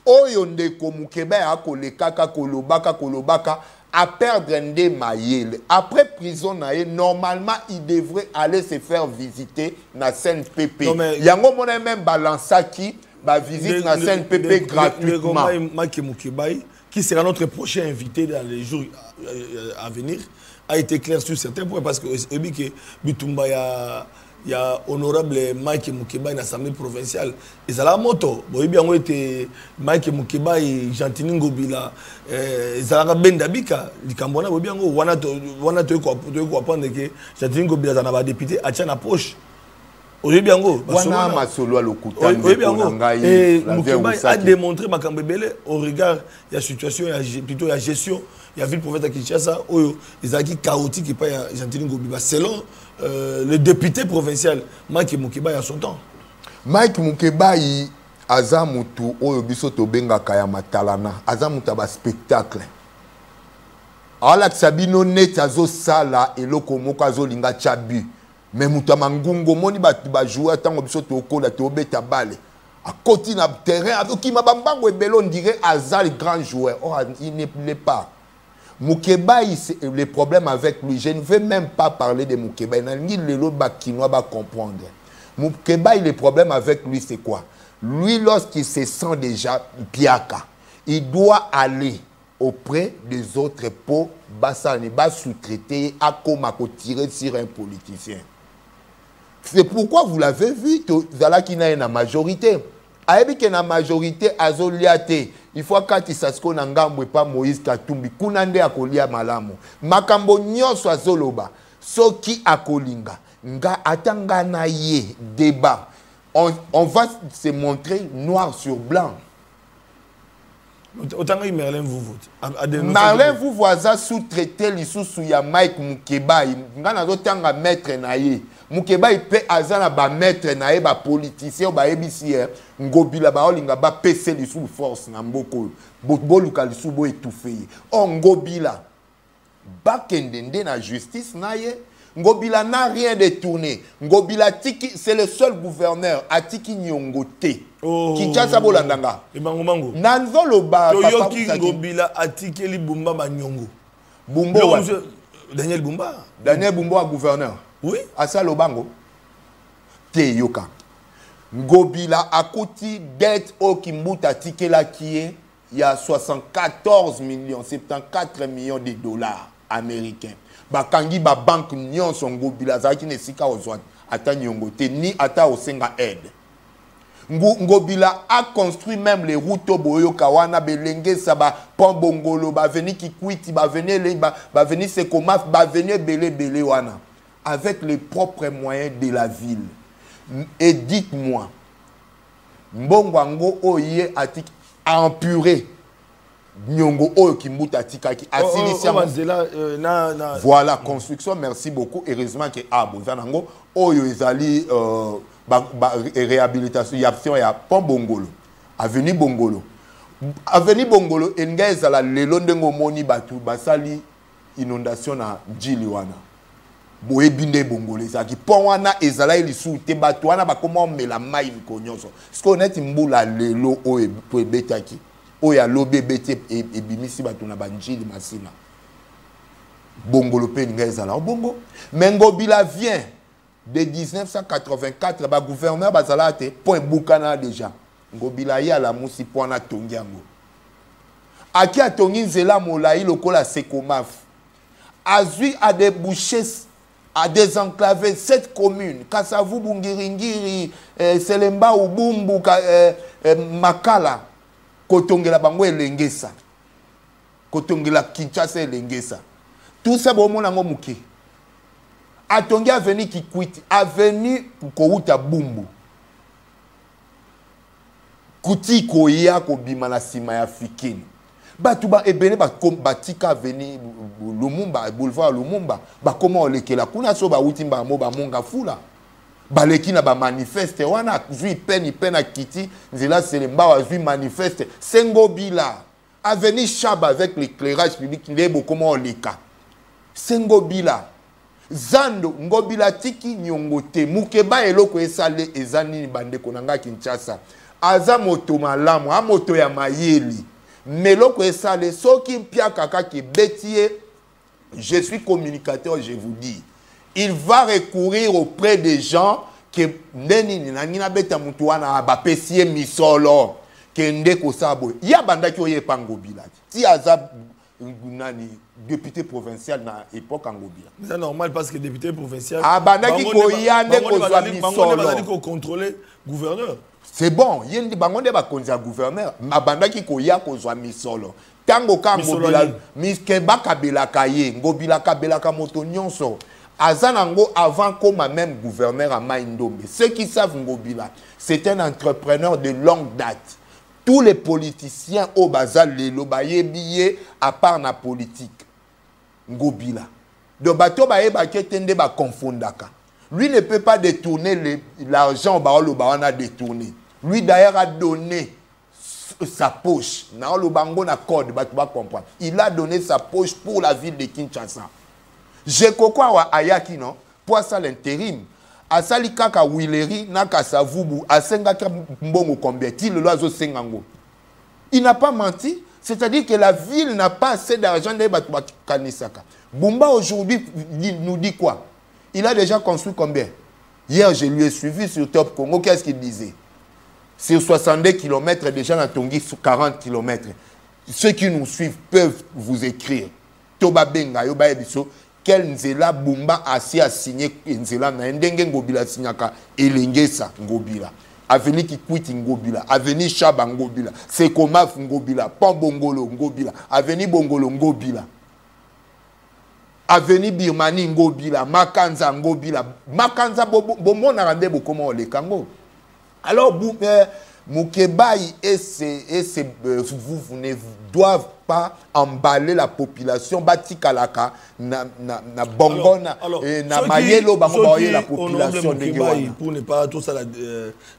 Oyo ndeko mukeba ya kolekaka kolobaka à perdre nde mayele. Après prison nae, normalement il devrait aller se faire visiter na CNPP. Yango mona même balansaki ba visite na CNPP gratuitement. Maki Mukebai, qui sera notre prochain invité dans les jours à venir, a été clair sur certains points parce que Bitumba il y a honorable Mike Mukeba dans l'Assemblée provinciale. Et ça la moto. Bon, bien on était Mike Mukeba et Gentini Ngobila. Zalaka Bendabika, du Cambona, bien on wana to ko apprendre que Gentini Ngobila zana ba député a tient approche. Aujourd'hui bien on wana masolo lokuta. Oui bien on. Et Mukeba a démontré makambebele au regard de la situation plutôt la gestion il y a ville province à Kinshasa où ils ont chaotique et pas Gentini Ngobila selon le député provincial Mike Mukeba à son temps. Mike Mukeba aza mutu oyo biso to benga kaya matalana aza mutu ba spectacle. Ala sabino net azo sala eloko moko azo linga chabu. Mais mutu mangungo moni ba jouer tango biso to kola to beta balle. A côté na terrain avec qui ma bambango ebelo on dirait aza le grand joueur. Oh il ne plaît pas. Mukeba, les problèmes avec lui, je ne veux même pas parler de Mukeba. Ni les autres Bakinois va comprendre. Mukeba, les problèmes avec lui, c'est quoi? Lui, lorsqu'il se sent déjà piaka, il doit aller auprès des autres pour sous-traiter à comme tirer sur un politicien. C'est pourquoi vous l'avez vu, Zala qui n'a une majorité. Ayebi que la majorité azoliate il faut quand il s'asko na ngambo pas Moïse Katumbi kunande akolia malamu makambo nyonso azoloba soki akolinga nga atanga na ye débat on va se montrer noir sur blanc. Merlin vous voisin sous-traité l'issue ya Mike Mukeba nga nazo tanga maître na ye Mukeba ipe azana ba maître na ye ba politicien ba ebisi ngobila ba olinga ba PC l'issue force na mboko boluka l'issue bo étouffé ngobila bakendende na justice na ye ngobila n'a rien détourné ngobila tiki c'est le seul gouverneur atiki nyongote Kinshasa bolandanga Mango nanzolo ba toyoki ngobila atiki li bumba ba nyongo bumbo Daniel Bumba a gouverneur. Oui. Asa Lobango. Te yoka. Ngobila akoti dette au Kimbuta tikela qui il y a 74 millions, 74 millions de dollars américains. Bakangi ba banque nyon son Ngobila zaki ne sika ozwa ata nyongo te ni ata osenga aide. Ngobila a construit même les routes boyo kawana belenge saba pont bongolo ba veni kikwiti ba venir se komaf ba venir belé wana avec les propres moyens de la ville. Et dites-moi, Mbongwango Oye Atik a empuré Nyongo Oyo Kimbuta Tikaki a voilà, construction, merci beaucoup. Heureusement que Bozanango Oyo Ezali réhabilitation, il y a Pont Bongolo, Avenue Bongolo. Avenue Bongolo, Enga Ezala Lelondengo Moni Batu Basali inondation na Djiliwana. Boye binde Bongolo, Zaki Pont Wana Ezala Elisu Te Batu Wana Bakoma Mela Mai Mkonyoso. Skoneti Mbula Lelo Oye Betaki. Oya Lobe Bete et Bimisi Batuna Banjili Masina. Bongolo Pe Enga Ezala Bongo. Mengo Bila vient de 1984, le gouverneur Bazalate, point Boukana déjà. Ngobila ya la musi point na tongiango. Aki a tongi nzela molaï lokola sekomaf. Azui a débouché, a désenclavé 7 communes. Kasavu, Bungiringiri, Selemba, Ubumbu, Makala. Kotongela bango elengesa. Kotongela Kinshasa elengesa. Tout ça bon mon ango muke. Atongi avenue Kikwiti, avenue Kouta Bumbu. Kuti koya ko bimana sima ya fikini. Batuba ebene ba batika avenue Lumumba, boulevard Lumumba, ba comment lekela kuna so ba utimba mo ba monga fula. Ba lekina ba manifeste wana zui pena kiti, nzela selemba wa zui manifeste Sengo Bila. Avenue Chaba avec l'éclairage public ndebo comment leka. Sengo Bila. Zando ngobila tiki nyongote mukeba eloko esale ezani bande konanga Kinshasa aza moto malamu a moto ya mayeli meloko esale soki mpia kaka ki betie. Je suis communicateur, je vous dis, il va recourir auprès des gens que neni nina beta mutu wana bapesie misolo kende ko sabo ya bandaki oyepa ngobila ti aza nani député provincial na époque Ngobila. C'est normal parce que député provincial. Ah bandaki ko yande ko zwa misolo. Bandaki ko contrôler gouverneur. C'est bon, yendi bangonde ba konza gouverneur. Abandaki ko ya ko zwa misolo. Tango ka Ngobila miskeba kabela kaye, Ngobila kabela ka moto nyonso. Azanango avant comme même gouverneur à Maïndombe. Ceux qui savent Ngobila, c'est un entrepreneur de longue date. Tous les politiciens au bazar lelo baye billet à part na politique. Ngobila. De bateau baye baketende ba confondaka. Lui ne peut pas détourner l'argent au bawana détourné. Lui d'ailleurs a donné sa poche. Na le bango na code bato ba comprendre. Il a donné sa poche pour la ville de Kinshasa. Je kokwa wa ayaki non pour ça l'intérim. Asali kaka Wileri na kasavubu asenga mbongo combien il loazo sengango. Il n'a pas menti, c'est-à-dire que la ville n'a pas assez d'argent de batu kanisaka. Bumba aujourd'hui nous dit quoi? Il a déjà construit combien? Hier je lui ai suivi sur Top Congo, qu'est-ce qu'il disait? Sur 62 km déjà na Tongi sur 40 km. Ceux qui nous suivent peuvent vous écrire. Toba benga yo ba ebiso quel nzela Bumba asi a signé nzela na ndenge Ngobila signaka elengesa Ngobila avenue Kikwiti Ngobila avenue Chaba Ngobila Sekomaf Ngobila Pont Bongolo Ngobila avenue Bongolo Ngobila avenue Birmanie Ngobila Makanza Ngobila Makanza bomona rande bokoma olekango. Alors Mukebai et vous ne doivent pas emballer la population batikalaka na bongona et na mayelo bangoye la population de Mukebai pour ne pas tout ça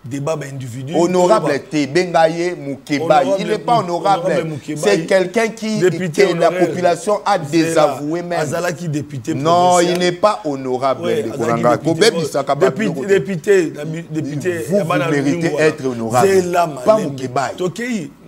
débat individu honorable te bengaye Mukebai il n'est pas honorable, c'est quelqu'un qui que la population a désavoué même Azalaki député non il n'est pas honorable député vous méritez être honorable pas Mukebai.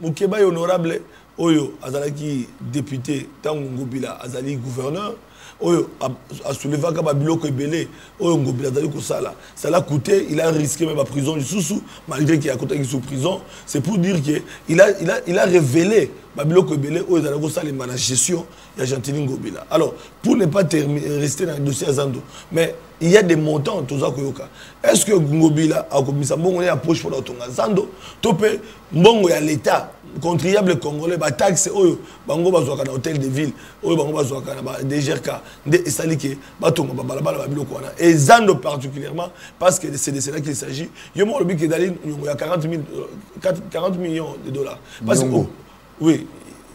Mukebai honorable Oyo Azalaki député tango Ngobila Azali gouverneur Oyo a soulevé ka babiloko ebele Oyo Ngobila Azali ko sala ça l'a coûté, il a risqué même la prison du sous malgré qu'il a côté sous prison. C'est pour dire que il a révélé babiloko ebele Oyo Azali ko sala la gestion ya Gentili Ngobila. Alors pour ne pas rester dans le dossier Azando, mais il y a des montants tout ça koyoka. Est-ce que Ngobila a commis ça bon on approche pour l'autonga zando topé mbongo ya l'état contribuable congolais ba taxe oyo bango bazwaka na hôtel de ville oyo bango bazwaka na ba DGRK nde esalike batonga ba balabala ba biloko wana et zando particulièrement parce que c'est de cela qu'il s'agit yo mo lobi ke dali il y a 40 millions de dollars parce que oui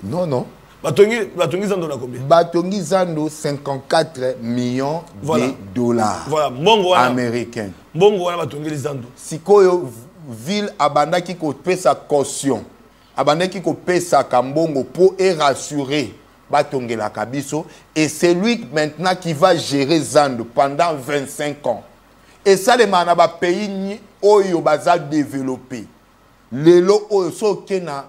non Batongi Zando na combien? Batongi Zando 54 millions de dollars. Voilà, Mbongo américains. Mbongo wana Batongi Zando. Sikoyo ville abandaki ko pesa caution. Abandaki ko pesa kambongo pour rassurer Batongi la kabiso et c'est lui maintenant qui va gérer Zando pendant 25 ans. Et ça les mana ba pays oyo baza développer. Lelo oyo so kena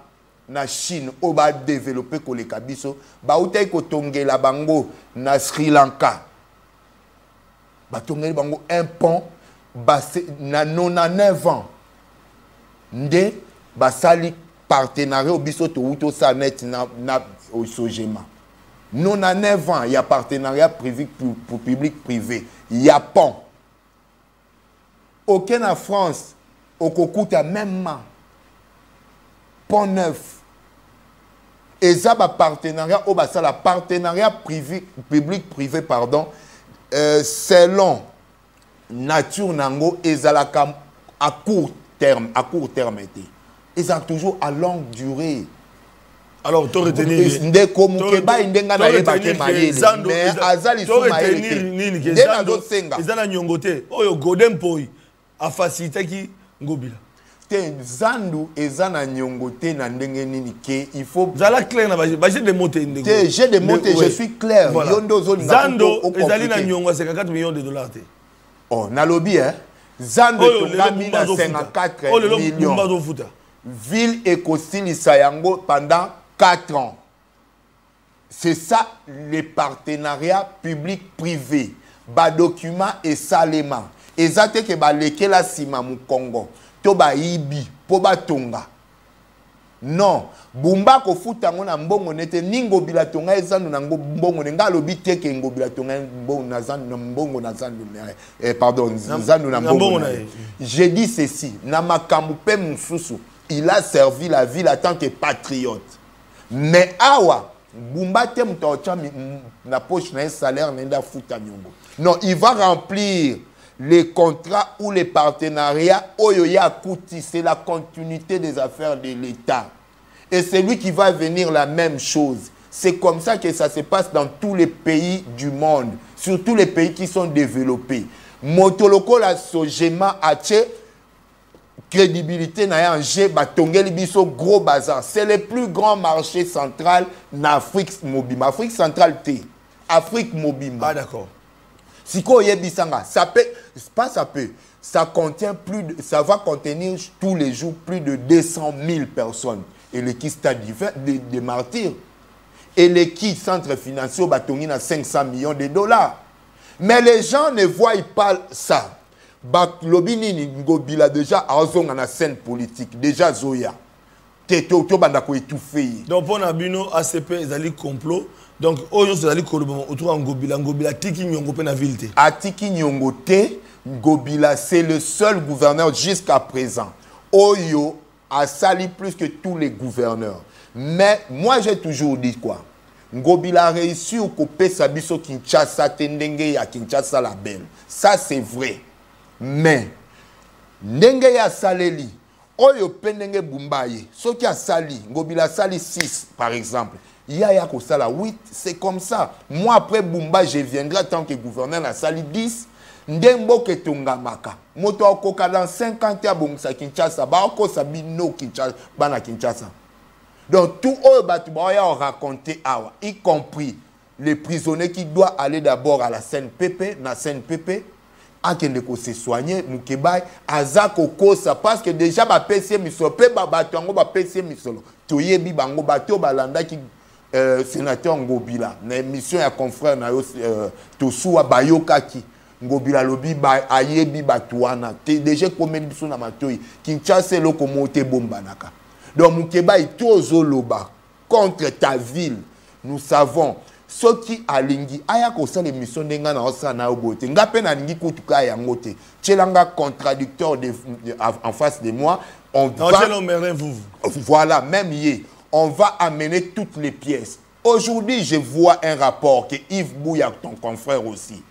na Chine o ba développer ko le kabiso ba utay ko tongela bango na Sri Lanka ba tongela bango un pont na 99 ans nde ba sali partenariat biso to uto sa net na au Sogema 99 ans il y a partenariat privé pour public privé il y a pont aucun en France au kokuta même pont neuf et ça va partenariat au bas la partenariat public privé pardon selon nature nango et ça à court terme et ça toujours à longue durée. Alors tu retenir ndé comme keba ndenga na yeba ke mayele mais azali sou mayele ke ezana nyongote oyo Golden Boy a facilité qui Ngobila Zando ezana nyongote na ndenge nini ke il faut zala clair na ba j'ai des montées j'ai des montées je suis clair yondo zone Zando ezali na nyongo 54 millions de dollars te oh na lobby Zando tongami na 54 millions ville ekosilisa yango pendant 4 ans c'est ça les partenariats public privé ba document et salema ezate ke ba lekela sima mu Congo to ba ibi po ba tonga non bumba ko futa ngona mbongo nete ningo bila tonga ezandu na mbongo nga lobi teke ngobila tonga mbongo na zandu mbongo na zandu pardon zandu na mbongo j'ai dit ceci na makambu pe mususu il a servi la ville en tant que patriote mais awa bumba te mtocha na poche na salaire nenda futa nyongo non il va remplir les contrats ou les partenariats, c'est la continuité des affaires de l'État. Et c'est lui qui va venir la même chose. C'est comme ça que ça se passe dans tous les pays du monde, surtout les pays qui sont développés. Motoloko la Sogema a crédibilité na yanje batongeli biso gros bazar. C'est le plus grand marché central en Afrique mobile. Afrique centrale T. Afrique mobile. Ah d'accord. Ça contient ça va contenir tous les jours plus de 200 000 personnes. Et les kits stade des martyrs. Et les kits centres financiers batongi à 500 millions de dollars. Mais les gens ne voient pas ça. Lobini Ngobila déjà a na scène politique. Déjà Zoya. Teto bandako étouffé. Donc pour Nabino ACP ils complot. Donc, aujourd'hui, c'est autour de Ngobila, Tiki Nyongo pe na ville te. A Tiki Nyongo te, Ngobila, c'est le seul gouverneur jusqu'à présent. Oyo a sali plus que tous les gouverneurs. Mais moi, j'ai toujours dit quoi? Ngobila a réussi au couper sa biso Kinshasa, Tendenge ya Kinshasa la belle. Ça, c'est vrai. Mais, Ndenge ya Saleli, Oyo Pendenge Bumbaye, ce qui a sali, Ngobila sali 6, par exemple. Yaya Kosala 8, c'est comme ça. Moi, après Bumba, je viendrai en tant que gouverneur à Sali 10. Ndembo Ketunga Maka. Moto Okoka dans 50 ans, Bongsa Kinshasa. Baoko Sabino Kinshasa. Bana Kinshasa. Donc, tout eux, Batubaya ont raconté, y compris les prisonniers qui doivent aller d'abord à la CNPP, na CNPP. Akendeko se soigner, Moukebaï, Azako Kosa, parce que déjà, ba PC Misolo, ba PC Misolo. Toyebi Bango, Bato Balanda qui. Sénateur Ngobila, na émission ya confrère na Tosuwa Bayokaki, Ngobila lobi ba ayebi batuana, déjà comme biso na matoi, Kinshasa lokomote bombanaka. Donc Mukeba itozo loba contre ta ville. Nous savons ce qui alingi aya ko sa l'émission denga na osa na obote nga pe na lingi kutuka ya ngote tchelanga contradicteur en face de moi on va voilà même yé on va amener toutes les pièces. Aujourd'hui je vois un rapport que Yves Bouya ton confrère aussi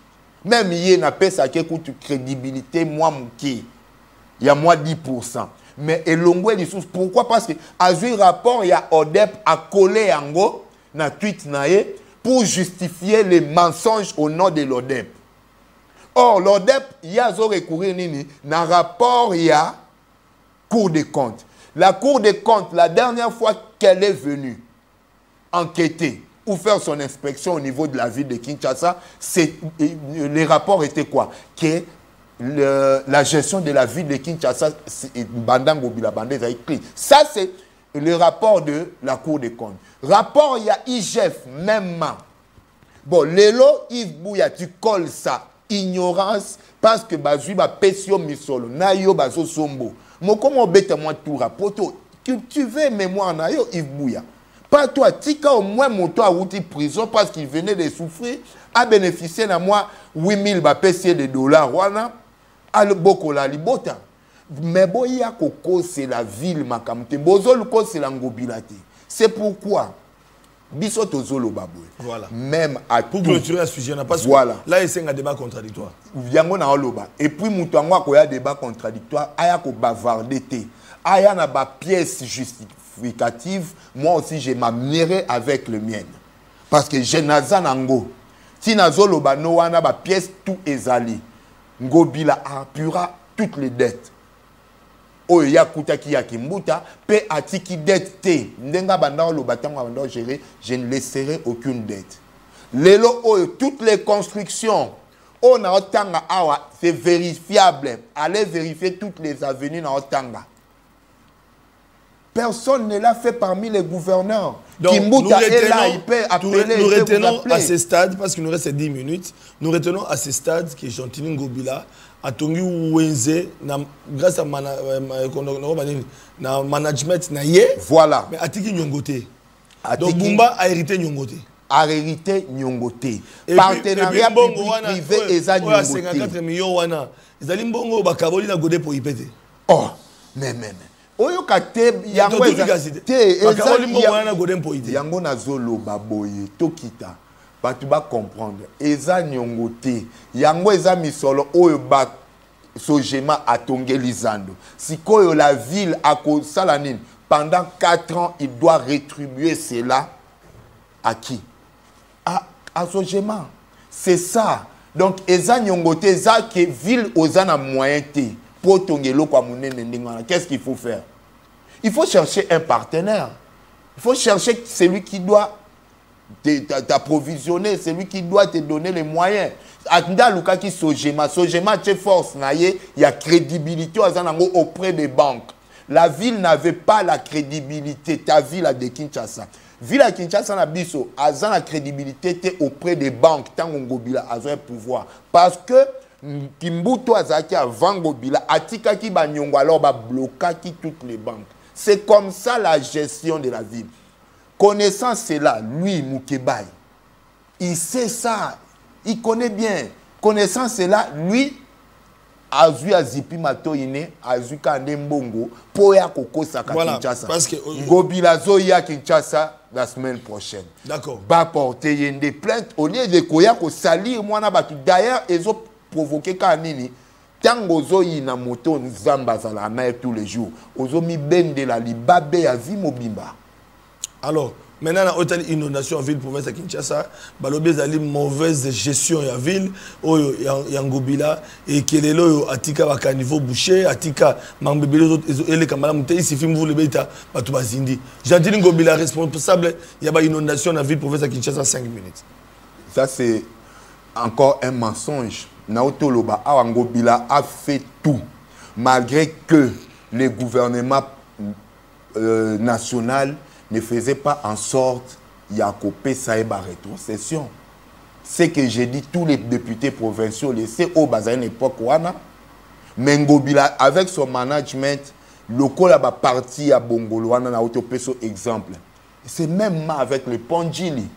même yé na pe sa ke kutu crédibilité moi mki il y a moins 10%. Mais elongwe les sources pourquoi parce que a vu rapport il y a ODEP a collé yango na tweet naé pour justifier les mensonges au nom de l'ODEP. Or l'ODEP il y a zo recourir nini na rapport il y a Cour des comptes. La Cour des comptes la dernière fois qu'elle est venue enquêter ou faire son inspection au niveau de la ville de Kinshasa, les rapports étaient quoi? Que la gestion de la ville de Kinshasa, ça c'est le rapport de la Cour des comptes. Rapport, il y a IGF, même. Bon, Lélo, Yves Bouya, tu colles ça. Ignorance, parce que Bazui va pesio misolo, nayo bazo sombo. Moi, comment bête moi tout rapport, tu veux mémoire nayo Yves Bouya. Pas toi, tika au moins mon toi outil prison parce qu'il venait de souffrir, a bénéficié à moi 8000 de dollars, wana. Al boko la libota mais boya koko c'est la ville makamte bozol ko c'est la ngobilate c'est pourquoi biso tozolo baboy voilà même à pour clôturer le sujet na parce voilà. Que là c'est un débat contradictoire yango na oloba et puis mutu ngo ko ya débat contradictoire aya ko bavarder té aya na ba pièce justificative moi aussi je m'amènerai avec le mien parce que je nazanango ti nazoloba no wana ba pièce tout ezali Ngobila apura toutes les dettes. Oyo ya kutaki ya kimbuta pe atiki dette te. Ndenga banda lo batanga banda gérer, je ne laisserai aucune dette. Lelo oyo toutes les constructions on a otanga awa c'est vérifiable. Allez vérifier toutes les avenues na otanga. Personne ne l'a fait parmi les gouverneurs. Donc, Kimbuta est là, il peut appeler. Nous retenons à ce stade, parce qu'il nous reste 10 minutes, nous retenons à ce stade que Jean-Tini Ngobila a tongi Wenze, grâce à management, voilà. Mais Atiki Nyongote. Donc Bumba a hérité Nyongote. A hérité Nyongote. Partenariat public-privé et ça Nyongote. 54 millions wana. Ils allaient mbongo bakaboli na godé pour y péter. Oh, mais. Oyo kate yango yango nazolo baboye tokita batu ba comprendre eza nyongote yango eza misolo oyo ba sojema atongeli zando sikoyo la ville a kosala nini pendant 4 ans il doit rétribuer cela à qui à sojema c'est ça donc eza nyongote eza que ville ozana moyen te pour tongelo kwa munene ndingana qu'est-ce qu'il faut faire? Il faut chercher un partenaire. Il faut chercher celui qui doit t'approvisionner, celui qui doit te donner les moyens. Atenda Luka qui Sojema, c'est force, il y a crédibilité auprès des banques. La ville n'avait pas la crédibilité, ta ville à de Kinshasa. Ville à Kinshasa na biso, azan la crédibilité auprès des banques, tant Ngobila a un pouvoir. Parce que Kimbuto azaki avant Ngobila, atika ki banyongo alors ba bloquer toutes les banques. C'est comme ça la gestion de la ville. Connaissant cela, lui, Moukebaï, il sait ça, il connaît bien. Connaissant cela, lui, Azu Azipi Matoine, Azu Kande Mbongo, Poya Koko Saka Kinshasa. Parce que Ngobila Zoya Kinshasa la semaine prochaine. D'accord. Va porter des plaintes au lieu de Koya ko salir moi na batu. D'ailleurs, ils ont provoqué Kanini. Tango zoyi na moto nzamba zala na tous les jours. Ozo mi bende la libabe ya vi mobimba. Alors, maintenant la hôtel inondation en ville province de Kinshasa, balobi zali mauvaise gestion ya ville oyo ya Ngobila et kelelo yo atika ba caniveau bouché, atika mambebele ele kamala mute ici film vous le beta batu bazindi. Jean-Tini Ngobila responsable ya ba inondation en ville province de Kinshasa 5 minutes. Ça c'est encore un mensonge. Naotoloba Ngobila a fait tout malgré que le gouvernement national ne faisait pas en sorte Yakopé Saïba rétrocession. C'est que j'ai dit tous les députés provinciaux laissés au bas à une époque wana mais Ngobila avec son management local a parti à Bongolo wana na autopeso exemple. C'est même avec le Pondjili.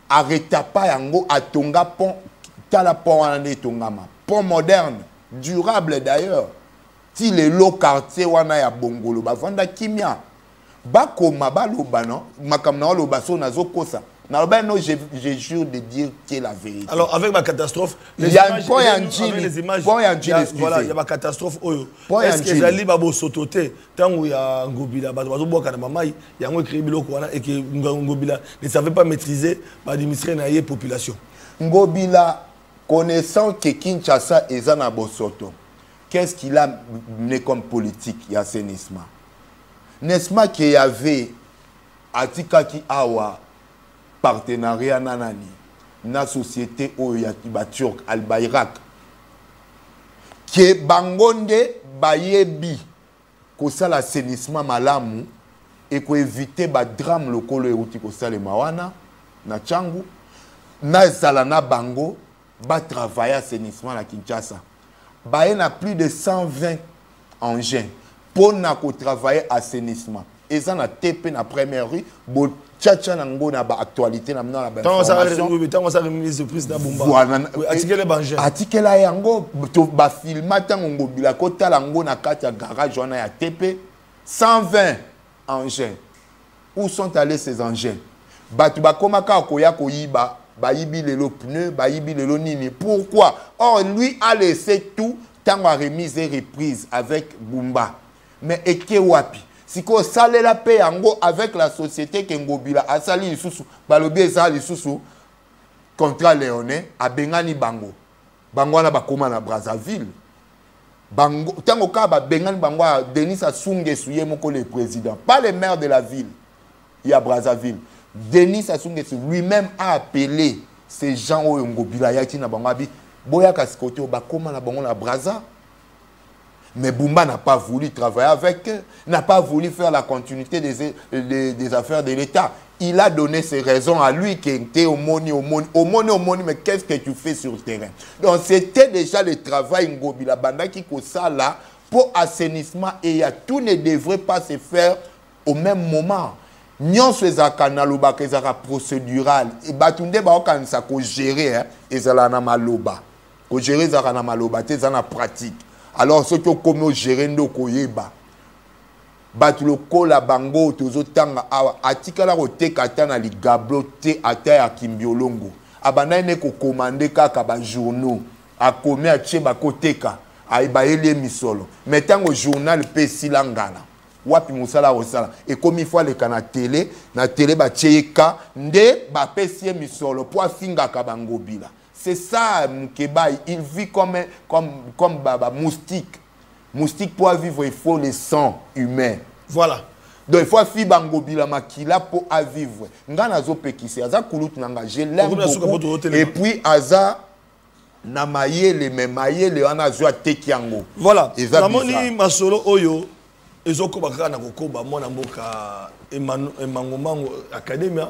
arrêta pas yango atonga pont tala pont wana etongama pont moderne durable d'ailleurs ti le lo quartier wana ya Bongolo bavanda kimia bakoma baloba non makamna loba so nazokosa non, je jure de dire que la vérité. Alors, avec ma catastrophe, les images, voilà, il y a ma catastrophe. Est-ce que les gens vont sauter tant qu'il y a Ngobila, il y a un écrit et que Ngobila ne savait pas maîtriser l'administration population. Ngobila, connaissant que Kinshasa est un abosoto, qu'est-ce qu'il a mené comme politique et assainissement? N'est-ce pas qu'il y avait Atikaki Awa partenariat nanani na société oyakiba turc Al Bayrak qui bangonde bayebi ko sala assainissement malamu et ko éviter ba drame lokolo euti ko sala mawana na changu na sala na bango ba travailler assainissement na Kinshasa ba na plus de 120 engins pour na ko travailler assainissement et ça na TP na première rue tchatcha nango na ba actualité na na ba tant ça remise surprise na Bumba atikele banje atikela yango to ba filma tango Ngobila kota lango na kati ya garage wana ya TP 120 engins. Où sont allés ces engins? Batu ba komaka koya koyiba ba yibi lelo pneu ba yibi lelo nini. Pourquoi? Or lui a laissé tout tango a remise et reprise avec Bumba. Mais eke wapi? Si ko sale la paix yango avec la société que Ngobila a sali lisusu balobi eza lisusu contrat léonais a bengani bango wana bakoma na Brazzaville bango tango ka ba bengani bango Denis Sassou Nguesso moko le président pas le maire de la ville il y a Brazzaville. Denis Sassou Nguesso lui-même a appelé ces gens au Ngobila yaki na bango abi boya kasikote bakoma na bango na Brazza. Mais Bumba n'a pas voulu travailler avec eux, n'a pas voulu faire la continuité des affaires de l'État. Il a donné ses raisons à lui qui était au moni, mais qu'est-ce que tu fais sur le terrain? Donc c'était déjà le travail Ngobila Banda qui ça là pour assainissement et tout ne devrait pas se faire au même moment. Nyon sezaka na loba kezaka procédural et batunde ba okanisa ko gérer ezala na maloba. Ko gérer ezala na maloba te ezana pratique. Alors, ce qui est comme gérendo koyeba, batulo kola bango tozotanga awa atikala koteka tana li gablo te ata ya kimbiolongo. Abana ne ko commander kaka ba journaux, a komi a tche ba koteka, a ibaele misolo. Metango journal pe silangala. Wapi musala osala. Et comme il faut le kana télé, na télé ba tcheka nde ba pesie misolo po afinga ka bango bila. C'est ça, Mukeba, il vit comme Baba, moustique. Moustique pour vivre, il faut le sang humain. Voilà. Donc il faut faire Bangobila Makila pour vivre. Ngana zo pekisi, aza kulut nanga, je l'aime beaucoup. Et puis aza na mayele, mais mayele ana zo tekiango. Voilà. Namoni masolo oyo ezoko bakaka na kokoba mona mboka emangomango academia.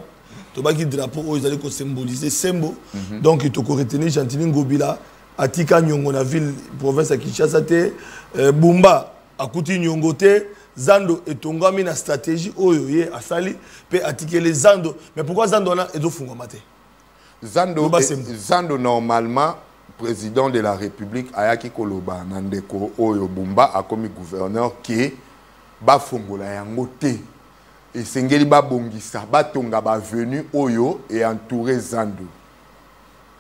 Tobaki drapeau oyo ezali ko symboliser sembo. Donc il toko retenir Gentili Ngobila atika nyongo na ville province ya Kinshasa te Bumba akuti nyongo te Zando etongami na stratégie oyo ye asali pe atikele Zando. Mais pourquoi Zando na ezofungama te? Zando normalement président de la République ayaki koloba nandeko oyo Bumba akomi gouverneur qui ba fongola yango te. Et Sengeli Babongisa, Batonga Bavenu Oyo et entouré Zando.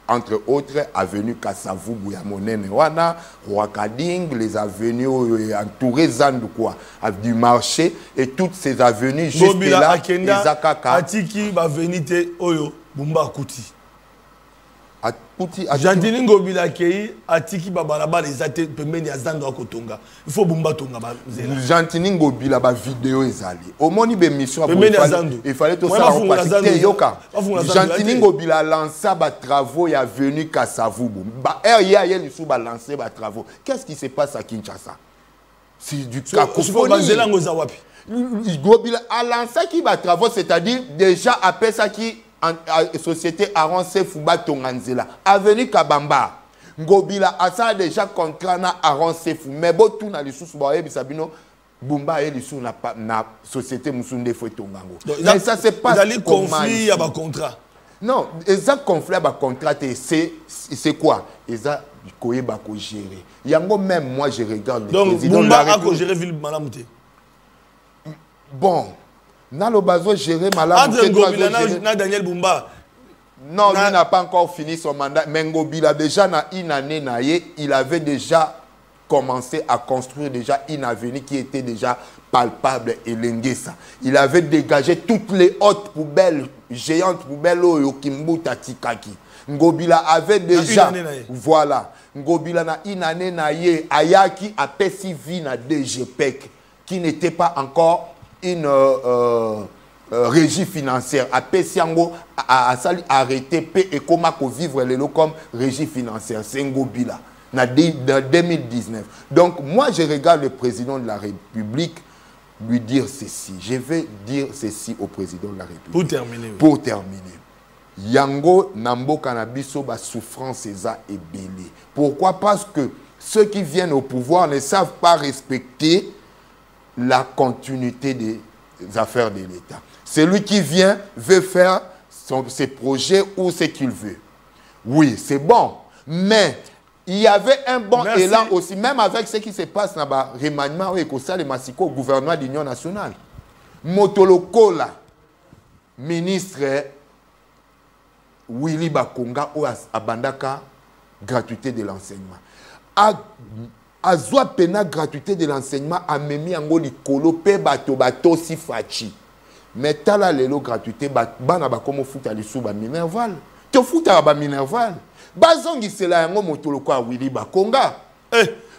Entre autres, avenue Kassavou, Bouyamonene, Wana, Rwakading, les avenues Oyo et entouré Zando, quoi. Du marché et toutes ces avenues juste là. Izakaka. Atiki Bavenite Oyo, Bumba Kuti. Gentili Ngobila kei atiki babalaba les até pembeni ya Zando akotonga. Il faut Bumba tonga ba zela. Gentili Ngobila ba vidéo ezali. Au moni be mission il fallait tout ça en passer yoka. Gentili Ngobila lança ba travaux ya venu Kassavou. Ba RIA yeli sou ba lancer ba travaux. Qu'est-ce qui se passe à Kinshasa? C'est du cacophonie. Ngobila a lancé qui ba travaux, c'est-à-dire déjà après ça qui société Aron Sefouba Tonganzela avenue Kabamba Ngobila a déjà contrat na Aron Sefou mais bon tout na lisous boye bisabino Bumba et lisous na société Musunde Fouetongango mais ça c'est pas conflit ya ba contrat Non, eza conflit ba contraté, c'est quoi? Eza koyeba ko gérer. Yango même moi je regarde le président de la République. Donc Bumba a géré ville malamute. Bon, na lo bazo gérer malamute. Entre Ngobila na Daniel Bumba. Non, il n'a pas encore fini son mandat. Mais Ngobila déjà na une année il avait déjà commencé à construire déjà une avenue qui était déjà palpable et linguesa. Il avait dégagé toutes les hautes poubelles, géantes poubelles au Kimbuta Tikaki. Ngobila avait déjà, voilà, Ngobila na une année naye, Ayaki a pesi vie na DGPEC, qui n'était pas encore une régie financière. A pesi yango a arrêté P et comment vivre les lots comme régie financière. C'est Ngobila. En 2019. Donc, moi, je regarde le président de la République lui dire ceci. Je vais dire ceci au président de la République. Pour terminer. Oui. Pour terminer. Yango, Nambo, Cannabiso, ba souffrance et belé. Pourquoi? Parce que ceux qui viennent au pouvoir ne savent pas respecter la continuité des affaires de l'État. Celui qui vient veut faire ses projets ou ce qu'il veut. Oui, c'est bon. Mais il y avait un bon élan aussi, même avec ce qui se passe dans le remaniement au gouvernement de l'Union nationale. Motoloko, ministre Willy Bakonga, ou Abandaka, gratuité de l'enseignement. Azwa pena gratuité de l'enseignement a memi ango likolo pe bato si fachi. Mais tala lelo gratuité bana ba komo futa lisu ba minerval. To futa ba minerval. Bazongi c'est la yango motoloko a Willy Bakonga.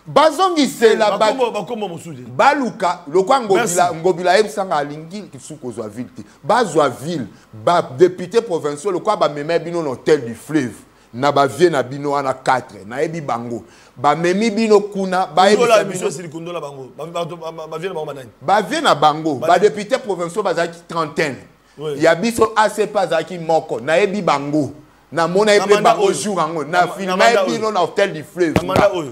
Bazongi c'est la bakomo mosude. Baluka lokwa ngobila ebsanga alingi kisuko zwa ville. Bazwa ville, ba député provincial lokwa ba meme bino l'hôtel du fleuve. Na ba vie na bino ana 4 na ebi bango. Ba memi bino kuna ba ebi bino silikundola bango. Ba vie na bango nani? Ba vie na bango. Ba député provincial bazaki trentaine. Ya biso assez pas zaki moko na ebi bango. Na mona ebi bango jour ango na film na ebi no na hôtel du fleuve.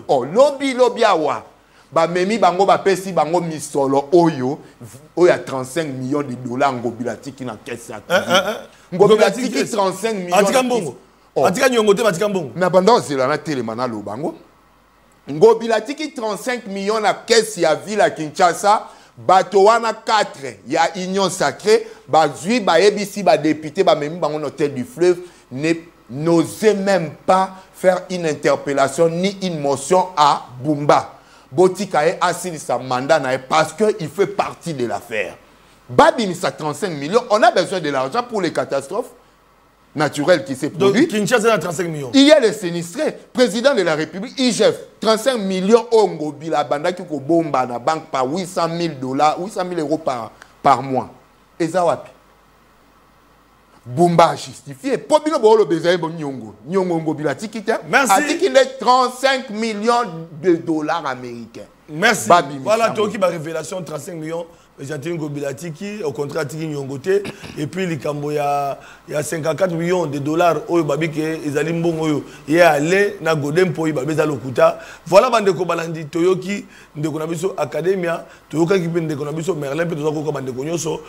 Oh lobi awa. Ba memi bango ba pesi bango misolo oyo oya 35 millions de dollars ngobila tiki na caisse ya. Ngobila tiki 35 millions. Atika mbongo. Atika nyongote batika mbongo. Na banda zela na telemana lo bango. Ngobila tiki 35 millions na caisse ya ville à Kinshasa. Bato wana 4 ya union sacrée. Bazui ba ebisi ba député ba memi bango hôtel du fleuve n'osait même pas faire une interpellation ni une motion à Bumba. Botikae a signé sa mandat parce qu'il fait partie de l'affaire. Babim, ça 35 millions. On a besoin de l'argent pour les catastrophes naturelles qui s'est produites. Donc, Kinshasa a 35 millions. Il y a les sinistrés. Président de la République, IGF, 35 millions Ongo Bila Banda qui ko bomba na banque par 800 000 dollars, 800 000 euros par mois. Et ça wapi? Bumba justifié. Pobino bolo bezaye bon nyongo. Nyongo ngobila tikita. Merci. Atiki les 35 millions de dollars américains. Merci. Babi voilà, Toki ba révélation 35 millions. J'entends ngobila tiki au contrat tiki nyongote et puis les kambo il y a 54 millions de dollars oyo babi ke ezali mbongo oyo ye aller na godem po babi za lokuta. Voilà bande ko balandi toyoki ndeko na biso academia toyoka ki pende ko na biso Merlin pe tozako ko bande ko nyoso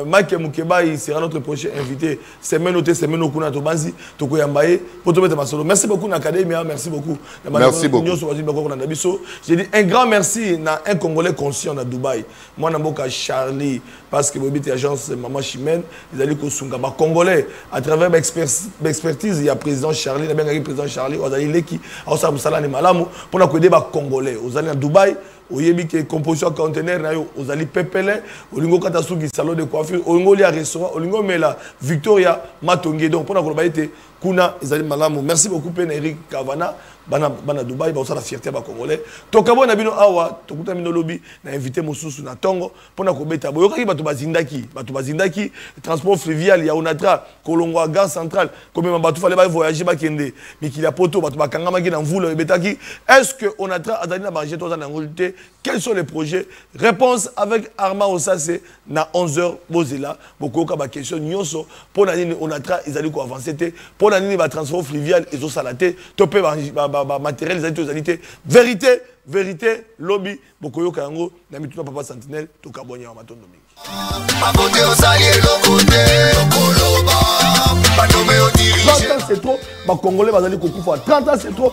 Mike Mukeba il sera notre prochain invité semaine autre semaine okuna to banzi to ko yambaye po to mettre masolo. Merci beaucoup na academia, merci beaucoup. Merci beaucoup. Nyoso bazi bako na biso. J'ai dit un grand merci na un Congolais conscient na Dubaï. Moi na à Charlie, parce que vous agence Maman Chimène, ils allaient au Congolais, à travers l'expertise, il y a président Charlie, il y a bien président Charlie, vous allez les qui, à Salane Malamu, pour nous aider les Congolais. Vous allez à Dubaï, vous avez une composition conteneur, vous allez pépélé, vous allez au salon de coiffure, vous allez à restaurant, vous allez à Victoria Matongé. Donc pour nous aider, Kuna, ils allaient Malamu. Merci beaucoup, Eric Kavana. Bana Dubaï ba osala fierté ba congolais tokabo na bino awa tokuta bino lobby na invité mosusu na tongo pona ko beta boyoka bato bazindaki transport fluvial ya Onatra kolongwa gare centrale comme bato fallait ba voyager ba kende mikila poto bato bakanga maki na mvula betaki est-ce que Onatra azali na banger toza na ngolité quels sont les projets réponse avec Arma Osase na 11h bozela bokoka ba question nyonso pona nini Onatra izali ko avancer te pona nini ba transport fluvial ezo salate topé ba matériel les actualités vérité lobby bokoyoka yango na mituna papa sentinelle to kabonya wa matondo mingi. c'est trop. Les Congolais, 30 ans, c'est trop.